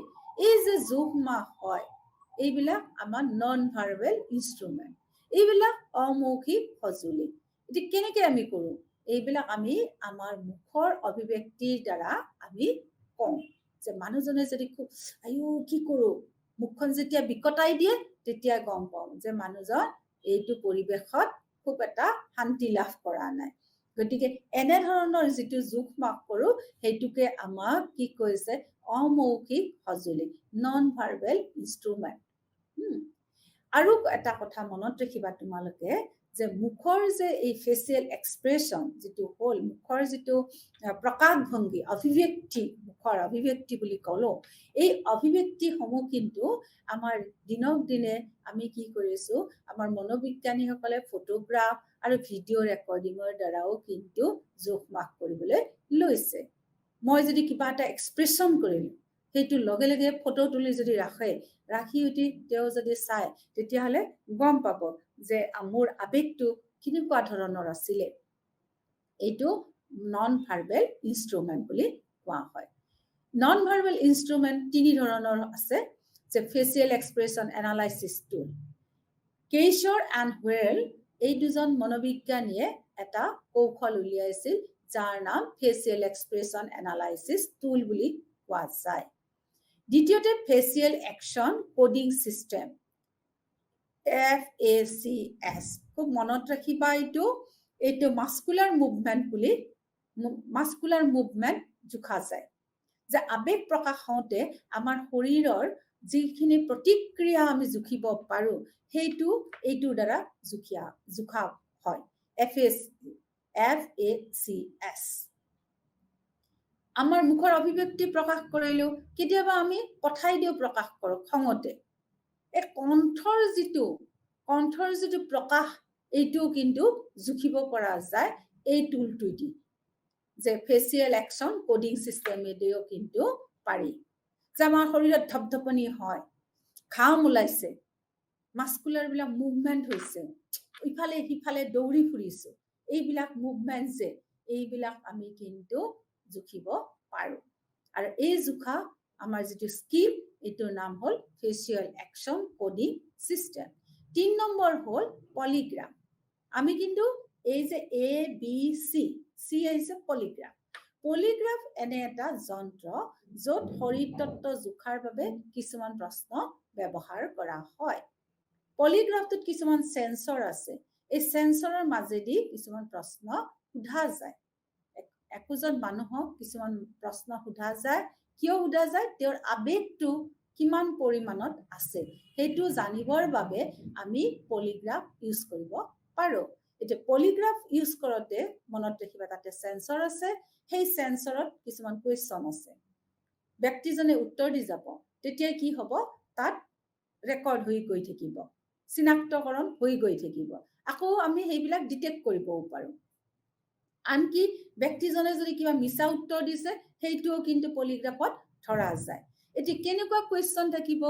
এই যে জোখ-মাখ হয় এইবিলাক আমাৰ নন ভাৰ্বেল ইনষ্ট্ৰুমেণ্ট, এইবিলাক অমৌখিক সঁজুলি। এতিয়া কেনেকে আমি কৰোঁ, এইবিলাক আমি আমাৰ মুখৰ অভিব্যক্তিৰ দ্বাৰা আমি কওঁ। যে মানুহজনে যদি খুব আয়ো কি কৰোঁ, মুখখন যেতিয়া বিকটাই দিয়ে তেতিয়া গম পাওঁ যে মানুহজন এইটো পৰিৱেশত খুব এটা শান্তি লাভ কৰা নাই। গতিকে এনেধৰণৰ যিটো জোখ-মাখ কৰোঁ সেইটোকে আমাক কি কৈছে, অমৌখিক সঁজুলি, নন ভাৰ্বেল ইনষ্ট্ৰুমেণ্ট। আৰু এটা কথা মনত ৰাখিবা তোমালোকে, যে মুখৰ যে এই ফেচিয়েল এক্সপ্ৰেছন যিটো হ'ল, মুখৰ যিটো প্ৰকাশভংগী, অভিব্যক্তি, মুখৰ অভিব্যক্তি বুলি ক'লো, এই অভিব্যক্তিসমূহ কিন্তু আমাৰ দিনক দিনে আমি কি কৰিছো, আমাৰ মনোবিজ্ঞানীসকলে ফটোগ্ৰাফ আৰু ভিডিঅ' ৰেকৰ্ডিঙৰ দ্বাৰাও কিন্তু জোখ-মাখ কৰিবলৈ লৈছে। মই যদি কিবা এটা এক্সপ্ৰেছন কৰিলোঁ, সেইটো লগে লগে ফটো তুলি যদি ৰাখি উঠি তেওঁ যদি চায় তেতিয়াহ'লে গম পাব যে মোৰ আবেগটো কেনেকুৱা ধৰণৰ আছিলে। এইটো নন ভাৰ্বেল ইনষ্ট্ৰুমেণ্ট বুলি কোৱা হয়। নন ভাৰ্বেল ইনষ্ট্ৰুমেণ্ট তিনি ধৰণৰ আছে, যে ফেচিয়েল এক্সপ্ৰেছন এনালাইচিছ টুল। কেইছৰ এণ্ড হুৱেল এই দুজন মনোবিজ্ঞানীয়ে এটা কৌশল উলিয়াইছিল যাৰ নাম ফেচিয়েল এক্সপ্ৰেছন এনালাইচিছ টুল বুলি কোৱা যায়। দ্বিতীয়তে facial action coding system, FACS, খুব মনত ৰাখিবা এইটো মাস্কুলাৰ মুভমেণ্ট বুলি, মাস্কুলাৰ মুভমেণ্ট জোখা যায়। যে আবেগ প্ৰকাশ হওঁতে আমাৰ শৰীৰৰ যিখিনি প্ৰতিক্ৰিয়া আমি জুখিব পাৰো সেইটো এইটোৰ দ্বাৰা জোখা হয়, FACS। আমাৰ মুখৰ অভিব্যক্তি প্ৰকাশ কৰিলেও কেতিয়াবা আমি পঠাই দিওঁ প্ৰকাশ কৰোঁ খঙতে, এই কণ্ঠৰ যিটো প্ৰকাশ এইটো কিন্তু জুখিব পৰা যায় এই টুলটো দি, যে ফেচিয়েল একশ্যন কোডিং ছিষ্টেমেদিও কিন্তু পাৰি। যে আমাৰ শৰীৰত ধপধপনি হয়, ঘাম ওলাইছে, মাস্কুলাৰবিলাক মুভমেণ্ট হৈছে, ইফালে সিফালে দৌৰি ফুৰিছো, এইবিলাক মুভমেণ্ট যে এইবিলাক আমি কিন্তু জুখিব পাৰো। আৰু এই জোখা আমাৰ যিটো স্কিল, এইটোৰ নাম হ'ল facial action coding system. 3 number হ'ল পলিগ্ৰাফ। আমি কিন্তু এই যে ABC, C আহিছে পলিগ্ৰাফ। পলিগ্ৰাফ এনে এটা যন্ত্ৰ য'ত শৰীৰ তত্ত্ব জোখাৰ বাবে কিছুমান প্ৰশ্ন ব্যৱহাৰ কৰা হয়। পলিগ্ৰাফটোত কিছুমান সেন্সৰ আছে, এই সেন্সৰৰ মাজেদি কিছুমান প্ৰশ্ন সোধা যায়। একোজন মানুহক কিছুমান প্ৰশ্ন সোধা যায়, কিয় সোধা যায়? তেওঁৰ আবেগটো কিমান পৰিমাণত আছে সেইটো জানিবৰ বাবে আমি পলিগ্ৰাফ ইউজ কৰিব পাৰো। এতিয়া পলিগ্ৰাফ ইউজ কৰোতে মনত ৰাখিবা তাতে সেন্সৰ আছে, সেই সেন্সৰত কিছুমান কুৱেশ্যন আছে। ব্যক্তিজনে উত্তৰ দি যাব, তেতিয়া কি হ'ব? তাত ৰেকৰ্ড হৈ গৈ থাকিব, চিনাক্তকৰণ হৈ গৈ থাকিব। আকৌ আমি সেইবিলাক ডিটেক্ট কৰিবও পাৰো। আনকি ব্যক্তিজনে যদি কিবা মিছা উত্তৰ দিছে সেইটোও কিন্তু পলিগ্ৰাফত ধৰা যায়। এতিয়া কেনেকুৱা কুৱেশ্যন থাকিব?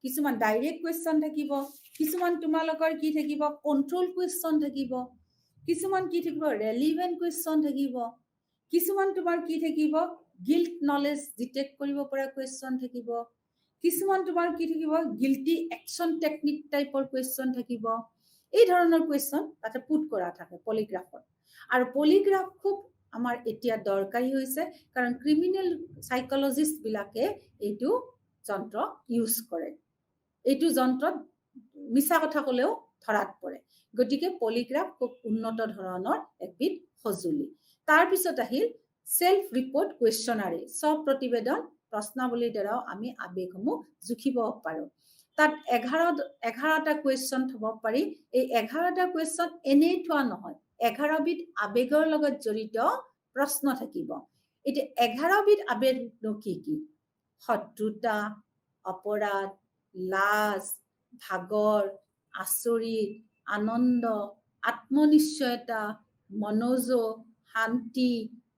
কিছুমান ডাইৰেক্ট কুৱেশ্যন থাকিব, কিছুমান তোমালোকৰ কি থাকিব? কন্ট্ৰল কুৱেশ্যন থাকিব, কিছুমান কি থাকিব? ৰেলিভেণ্ট কুৱেশ্যন থাকিব, কিছুমান তোমাৰ কি থাকিব? গিল্ট নলেজ ডিটেক্ট কৰিব পৰা কুৱেশ্যন থাকিব, কিছুমান তোমাৰ কি থাকিব? গিল্টি একশ্যন টেকনিক টাইপৰ কুৱেশ্যন থাকিব। এই ধৰণৰ কুৱেশ্যন তাতে পুট কৰা থাকে পলিগ্ৰাফত। আৰু পলিগ্ৰাফ খুব আমাৰ এতিয়া দৰকাৰী হৈছে, কাৰণ ক্ৰিমিনেল সাইকোলজিষ্ট বিলাকে এইটো যন্ত্ৰ ইউজ কৰে। এইটো যন্ত্ৰত মিছা কথা ক'লেও ধৰাত পৰে। গতিকে পলিগ্ৰাফ খুব উন্নত ধৰণৰ এবিধ সঁজুলি। তাৰপিছত আহিল সেল্ফ ৰিপৰ্ট কুৱেশ্যনাৰী, স্ব প্ৰতিবেদন প্ৰশ্নাৱলীৰ দ্বাৰাও আমি আবেগসমূহ জুখিব পাৰো। তাত 11টা কুৱেশ্যন থব পাৰি। এই 11টা কুৱেশ্যন এনেই থোৱা নহয়, 11 বিধ আবেগৰ লগত জড়িত প্ৰশ্ন থাকিব। এতিয়া 11 বিধ আবেগনো কি কি? শত্ৰুতা, অপৰাধ, লাজ, ভাগৰ, আচৰিত, আনন্দ, আত্মনিশ্চয়তা, মনোযোগ, শান্তি,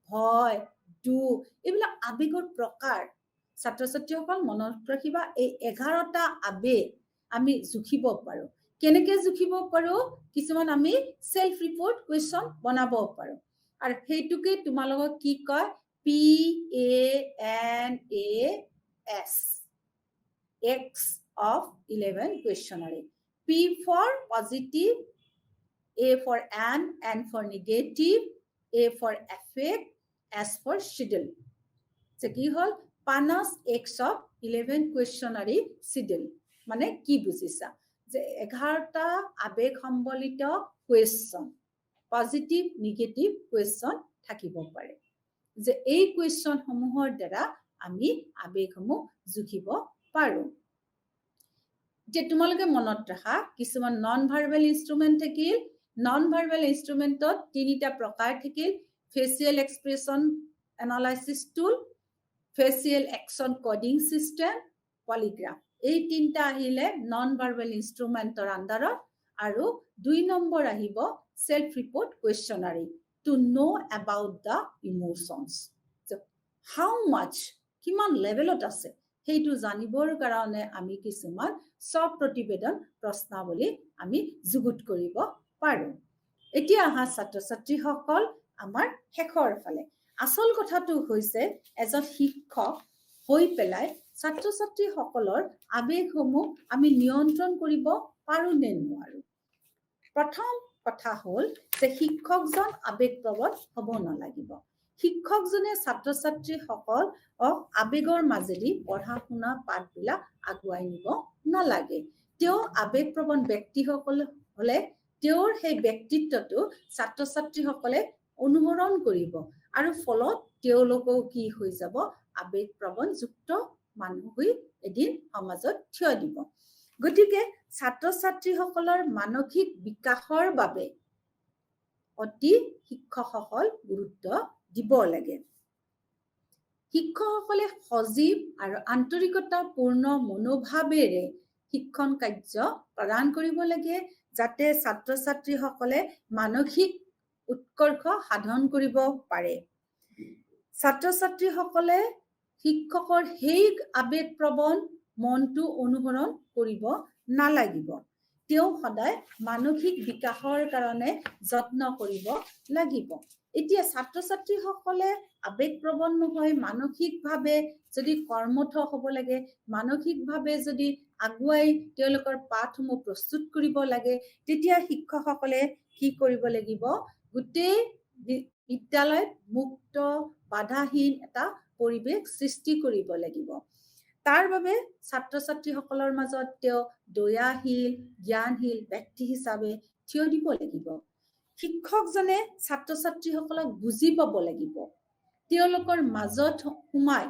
ভয়, দুখ, এইবিলাক আবেগৰ প্ৰকাৰ। ছাত্ৰ ছাত্ৰীসকল মনত ৰাখিবা, এই 11টা আবেগ আমি জুখিব পাৰো। কেনেকে জুখিব পাৰো? কিছুমান আমি সেল্ফ ৰিপৰ্ট কুৱেশ্যন বনাব পাৰো। আৰু সেইটোকে তোমালোকক কি কয়? PANAS, X of 11 questionnaire. P for positive, A for N for negative, A for affect, S for schedule. যে কি হল? PANAS X of 11 questionnaire schedule মানে কি বুজিছা? যে 11টা আবেগ সম্বলিত কুৱেশ্যন, পজিটিভ নিগেটিভ কুৱেশ্যন থাকিব পাৰে, যে এই কুৱেশ্যন সমূহৰ দ্বাৰা আমি আবেগসমূহ জুখিব পাৰো। যে তোমালোকে মনত ৰাখা, কিছুমান নন ভাৰ্বেল ইনষ্ট্ৰুমেণ্ট থাকিল। নন ভাৰ্বেল ইনষ্ট্ৰুমেণ্টত 3টা প্ৰকাৰ থাকিল: facial expression analysis tool, facial action coding system, polygraph. এই 3টা আহিলে নন ভাৰ্বেল ইনষ্ট্ৰুমেণ্টৰ আণ্ডাৰত। আৰু 2 নম্বৰ আহিব self report questionnaire, to know about the emotions. How much, কিমান লেভেলত আছে সেইটো জানিবৰ কাৰণে আমি কিছুমান স্ব প্ৰতিবেদন প্ৰশ্নাৱলী আমি যুগুত কৰিব পাৰো। এতিয়া আহা ছাত্ৰ ছাত্ৰীসকল আমাৰ শেষৰ ফালে। আচল কথাটো হৈছে, এজন শিক্ষক হৈ পেলাই ছাত্ৰ ছাত্ৰীসকলৰ আবেগসমূহ আমি নিয়ন্ত্ৰণ কৰিব পাৰো নে নোৱাৰো? প্ৰথম কথা হ'ল যে শিক্ষকজন আবেগপ্ৰৱণ হ'ব নালাগিব। শিক্ষকজনে ছাত্ৰ ছাত্ৰীসকলক আবেগৰ মাজেদি পঢ়া শুনা পাঠবিলাক আগুৱাই নিব নালাগে। তেওঁ আবেগপ্ৰৱণ ব্যক্তিসকল হলে তেওঁৰ সেই ব্যক্তিত্বটো ছাত্ৰ ছাত্ৰীসকলে অনুসৰণ কৰিব, আৰু ফলত তেওঁলোকেও কি হৈ যাব? আবেগপ্ৰৱণ যুক্ত মানুহ হৈ এদিন সমাজত থিয় দিব। গতিকে ছাত্ৰ ছাত্ৰীসকলৰ মানসিক বিকাশৰ বাবে অতি শিক্ষকসকল গুৰুত্ব দিব লাগে। শিক্ষকসকলে সজীৱ আৰু আন্তৰিকতাপূৰ্ণ মনোভাৱেৰে শিক্ষণ কাৰ্য প্ৰদান কৰিব লাগে, যাতে ছাত্ৰ ছাত্ৰীসকলে মানসিক উৎকৰ্ষ সাধন কৰিব পাৰে। ছাত্ৰ ছাত্ৰীসকলে শিক্ষকৰ সেই আবেগপ্ৰৱণ মনটো অনুসৰণ কৰিব নালাগিব। তেওঁ সদায় মানসিক বিকাশৰ কাৰণে যত্ন কৰিব লাগিব। এতিয়া ছাত্ৰ ছাত্ৰীসকলে আবেগপ্ৰৱণ নহয়, মানসিকভাৱে যদি কৰ্মঠ হ'ব লাগে, মানসিকভাৱে যদি আগুৱাই তেওঁলোকৰ পাঠসমূহ প্ৰস্তুত কৰিব লাগে, তেতিয়া শিক্ষকসকলে কি কৰিব লাগিব? গোটেই বিদ্যালয়ত মুক্ত বাধাহীন এটা পৰিৱেশ সৃষ্টি কৰিব লাগিব। তাৰ বাবে ছাত্ৰ ছাত্ৰীসকলৰ মাজত তেওঁ দয়াশীল জ্ঞানশীল ব্যক্তি হিচাপে থিয় দিব লাগিব। শিক্ষকজনে ছাত্ৰ ছাত্ৰীসকলক বুজি পাব লাগিব, তেওঁলোকৰ মাজত সোমাই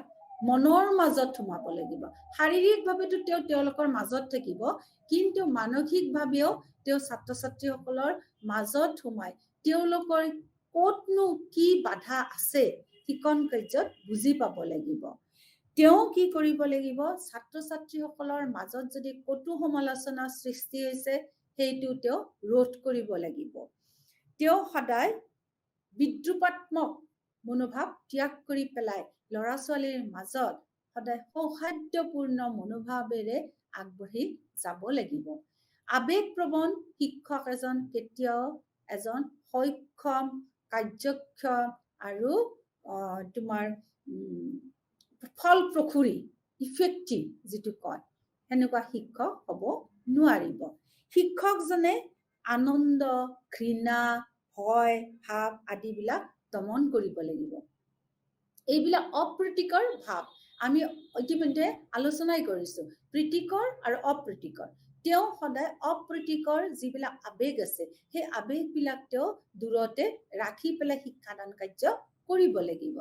মনৰ মাজত সোমাব লাগিব। শাৰীৰিকভাৱেতো তেওঁ তেওঁলোকৰ মাজত থাকিব, কিন্তু মানসিকভাৱেও তেওঁ ছাত্ৰ ছাত্ৰীসকলৰ মাজত সোমাই তেওঁলোকৰ ক'তনো কি বাধা আছে শিক্ষণ কাৰ্যত বুজি পাব লাগিব। তেওঁ কি কৰিব লাগিব? ছাত্ৰ ছাত্ৰীসকলৰ মাজত যদি কটু সমালোচনা সৃষ্টি হৈছে সেইটো তেওঁ ৰোধ কৰিব লাগিব। তেওঁ সদায় বিদ্ৰুপাত্মক মনোভাৱ ত্যাগ কৰি পেলাই ল'ৰা ছোৱালীৰ মাজত সদায় সৌহাৰ্দ্যপূৰ্ণ মনোভাৱেৰে আগবাঢ়ি যাব লাগিব। আবেগপ্ৰৱণ শিক্ষক এজন কেতিয়াও এজন সক্ষম কাৰ্যক্ষম আৰু তোমাৰ ফলপ্ৰসূৰী ইফেক্টিভ যিটো কয় সেনেকুৱা শিক্ষক হ'ব নোৱাৰিব। শিক্ষকজনে আনন্দ ঘৃণা ভয় ভাৱ আদিবিলাক দমন কৰিব লাগিব। এইবিলাক অপ্ৰীতিকৰ ভাৱ আমি ইতিমধ্যে আলোচনাই কৰিছো, প্ৰীতিকৰ আৰু অপ্ৰীতিকৰ। তেওঁ সদায় অপ্ৰীতিকৰ যিবিলাক আবেগ আছে সেই আবেগবিলাক তেওঁ দূৰতে ৰাখি পেলাই শিক্ষাদান কাৰ্য কৰিব লাগিব।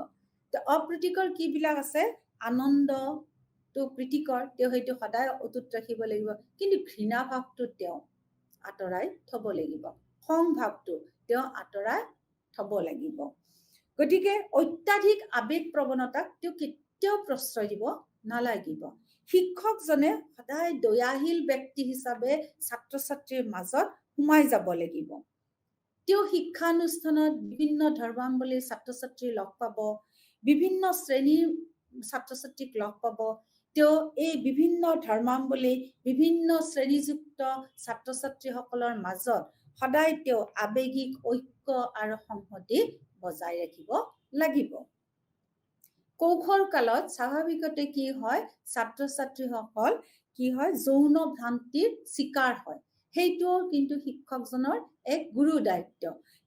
অপ্ৰীতিকৰ কিবিলাক আছে? আনন্দটো প্ৰীতিকৰ, তেওঁ সেইটো সদায় অটুট ৰাখিব লাগিব, কিন্তু ঘৃণা ভাৱটো তেওঁ আঁতৰাই থব লাগিব, খং ভাৱটো তেওঁ আঁতৰাই থব লাগিব। গতিকে অত্যাধিক আবেগ প্ৰৱণতাক তেওঁ কেতিয়াও প্ৰশ্ৰয় দিব নালাগিব। শিক্ষকজনে সদায় দয়াশীল ব্যক্তি হিচাপে ছাত্ৰ ছাত্ৰীৰ মাজত সোমাই যাব লাগিব। তেওঁ শিক্ষানুষ্ঠানত বিভিন্ন ধৰ্মাৱলম্বীৰ ছাত্ৰ ছাত্ৰী লগ পাব, বিভিন্ন শ্ৰেণীৰ ছাত্ৰ ছাত্ৰীক লগ পাব। তেওঁ এই বিভিন্ন ধৰ্মাৱলম্বী বিভিন্ন শ্ৰেণীযুক্ত ছাত্ৰ ছাত্ৰীসকলৰ মাজত সদায় তেওঁ আবেগিক ঐক্য আৰু সংহতি বজাই ৰাখিব লাগিব। কৌশল কালত স্বাভাৱিকতে কি হয়? ছাত্ৰ ছাত্ৰীসকল কি হয়? যৌন ভ্ৰান্তিৰ চিকাৰ হয়। সেইটোও কিন্তু শিক্ষকজনৰ এক গুৰু দায়িত্ব।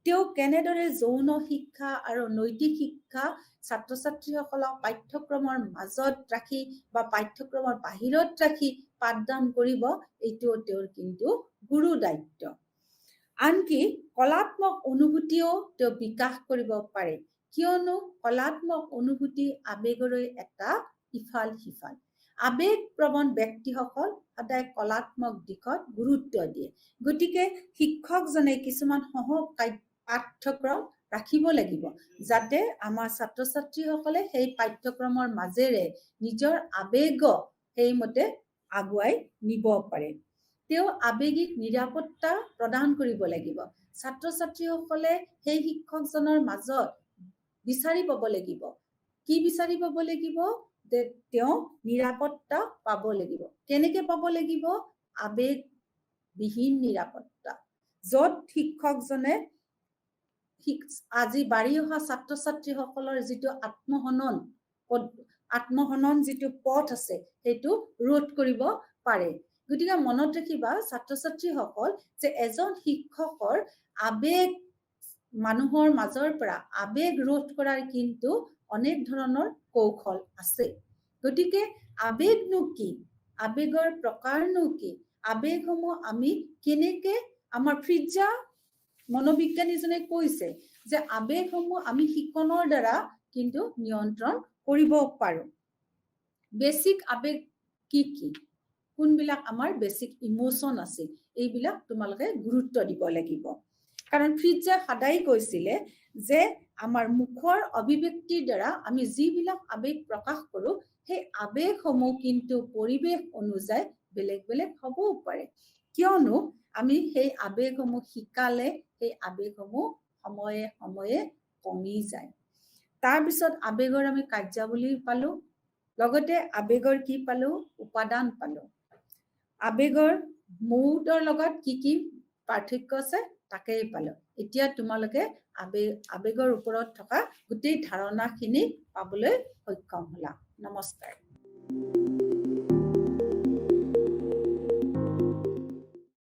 তেওঁ কেনেদৰে যৌন শিক্ষা আৰু নৈতিক শিক্ষা ছাত্ৰ ছাত্ৰীসকলক পাঠ্যক্ৰমৰ মাজত ৰাখি বা পাঠ্যক্ৰমৰ বাহিৰত ৰাখি পাঠদান কৰিব, এইটোও তেওঁৰ কিন্তু গুৰু দায়িত্ব। আনকি কলাত্মক অনুভূতিও তেওঁ বিকাশ কৰিব পাৰে, কিয়নো কলাত্মক অনুভূতি আবেগৰে এটা ইফাল সিফাল। আবেগপ্ৰৱণ ব্যক্তিসকল সদায় কলাত্মক দিশত গুৰুত্ব দিয়ে। গতিকে শিক্ষকজনে কিছুমান পাঠ্যক্ৰম ৰাখিব লাগিব, যাতে আমাৰ ছাত্ৰ ছাত্ৰীসকলে সেই পাঠ্যক্ৰমৰ মাজেৰে নিজৰ আবেগ সেইমতে আগুৱাই নিব পাৰে। তেওঁ আবেগিক নিৰাপত্তা প্ৰদান কৰিব লাগিব। ছাত্ৰ ছাত্ৰীসকলে সেই শিক্ষকজনৰ মাজত বিচাৰি পাব লাগিব। কি বিচাৰি পাব লাগিব? যে তেওঁ নিৰাপত্তা পাব লাগিব। কেনেকে পাব লাগিব? আবেগবিহীন নিৰাপত্তা, য'ত শিক্ষকজনে আজি বাঢ়ি অহা ছাত্ৰ ছাত্ৰীসকলৰ যিটো আত্মহনন যিটো পথ আছে সেইটো ৰোধ কৰিব পাৰে। গতিকে মনত ৰাখিবা ছাত্ৰ ছাত্ৰীসকল যে এজন শিক্ষকৰ আবেগ মানুহৰ মাজৰ পৰা আবেগ ৰোধ কৰাৰ কিন্তু অনেক ধৰণৰ কৌশল আছে। গতিকে আবেগনো কি? আবেগৰ প্ৰকাৰনো কি? আবেগসমূহ আমি কেনেকে, আমাৰ ফ্ৰিজা মনোবিজ্ঞানীজনে কৈছে যে আবেগসমূহ আমি শিকনৰ দ্বাৰা কিন্তু নিয়ন্ত্ৰণ কৰিব পাৰো। বেছিক আবেগ কি কি? কোনবিলাক আমাৰ বেছিক ইমোচন আছে, এইবিলাক তোমালোকে গুৰুত্ব দিব লাগিব। কাৰণ ফ্ৰিজে সদায় কৈছিলে যে আমাৰ মুখৰ অভিব্যক্তিৰ দ্বাৰা আমি যিবিলাক আবেগ প্ৰকাশ কৰো সেই আবেগসমূহ কিন্তু পৰিৱেশ অনুযায়ী বেলেগ বেলেগ হ'বও পাৰে, কিয়নো আমি সেই আবেগসমূহ শিকালে সেই আবেগসমূহ সময়ে সময়ে কমি যায়। তাৰপিছত আবেগৰ আমি কাৰ্যাৱলী পালো, লগতে আবেগৰ কি পালো? উপাদান পালো। আবেগৰ মুডৰ লগত কি পাৰ্থক্য আছে তাকেই পালো। এতিয়া তোমালোকে আবেগৰ ওপৰত থকা গোটেই ধাৰণাখিনি পাবলৈ সক্ষম হ'লা। নমস্কাৰ।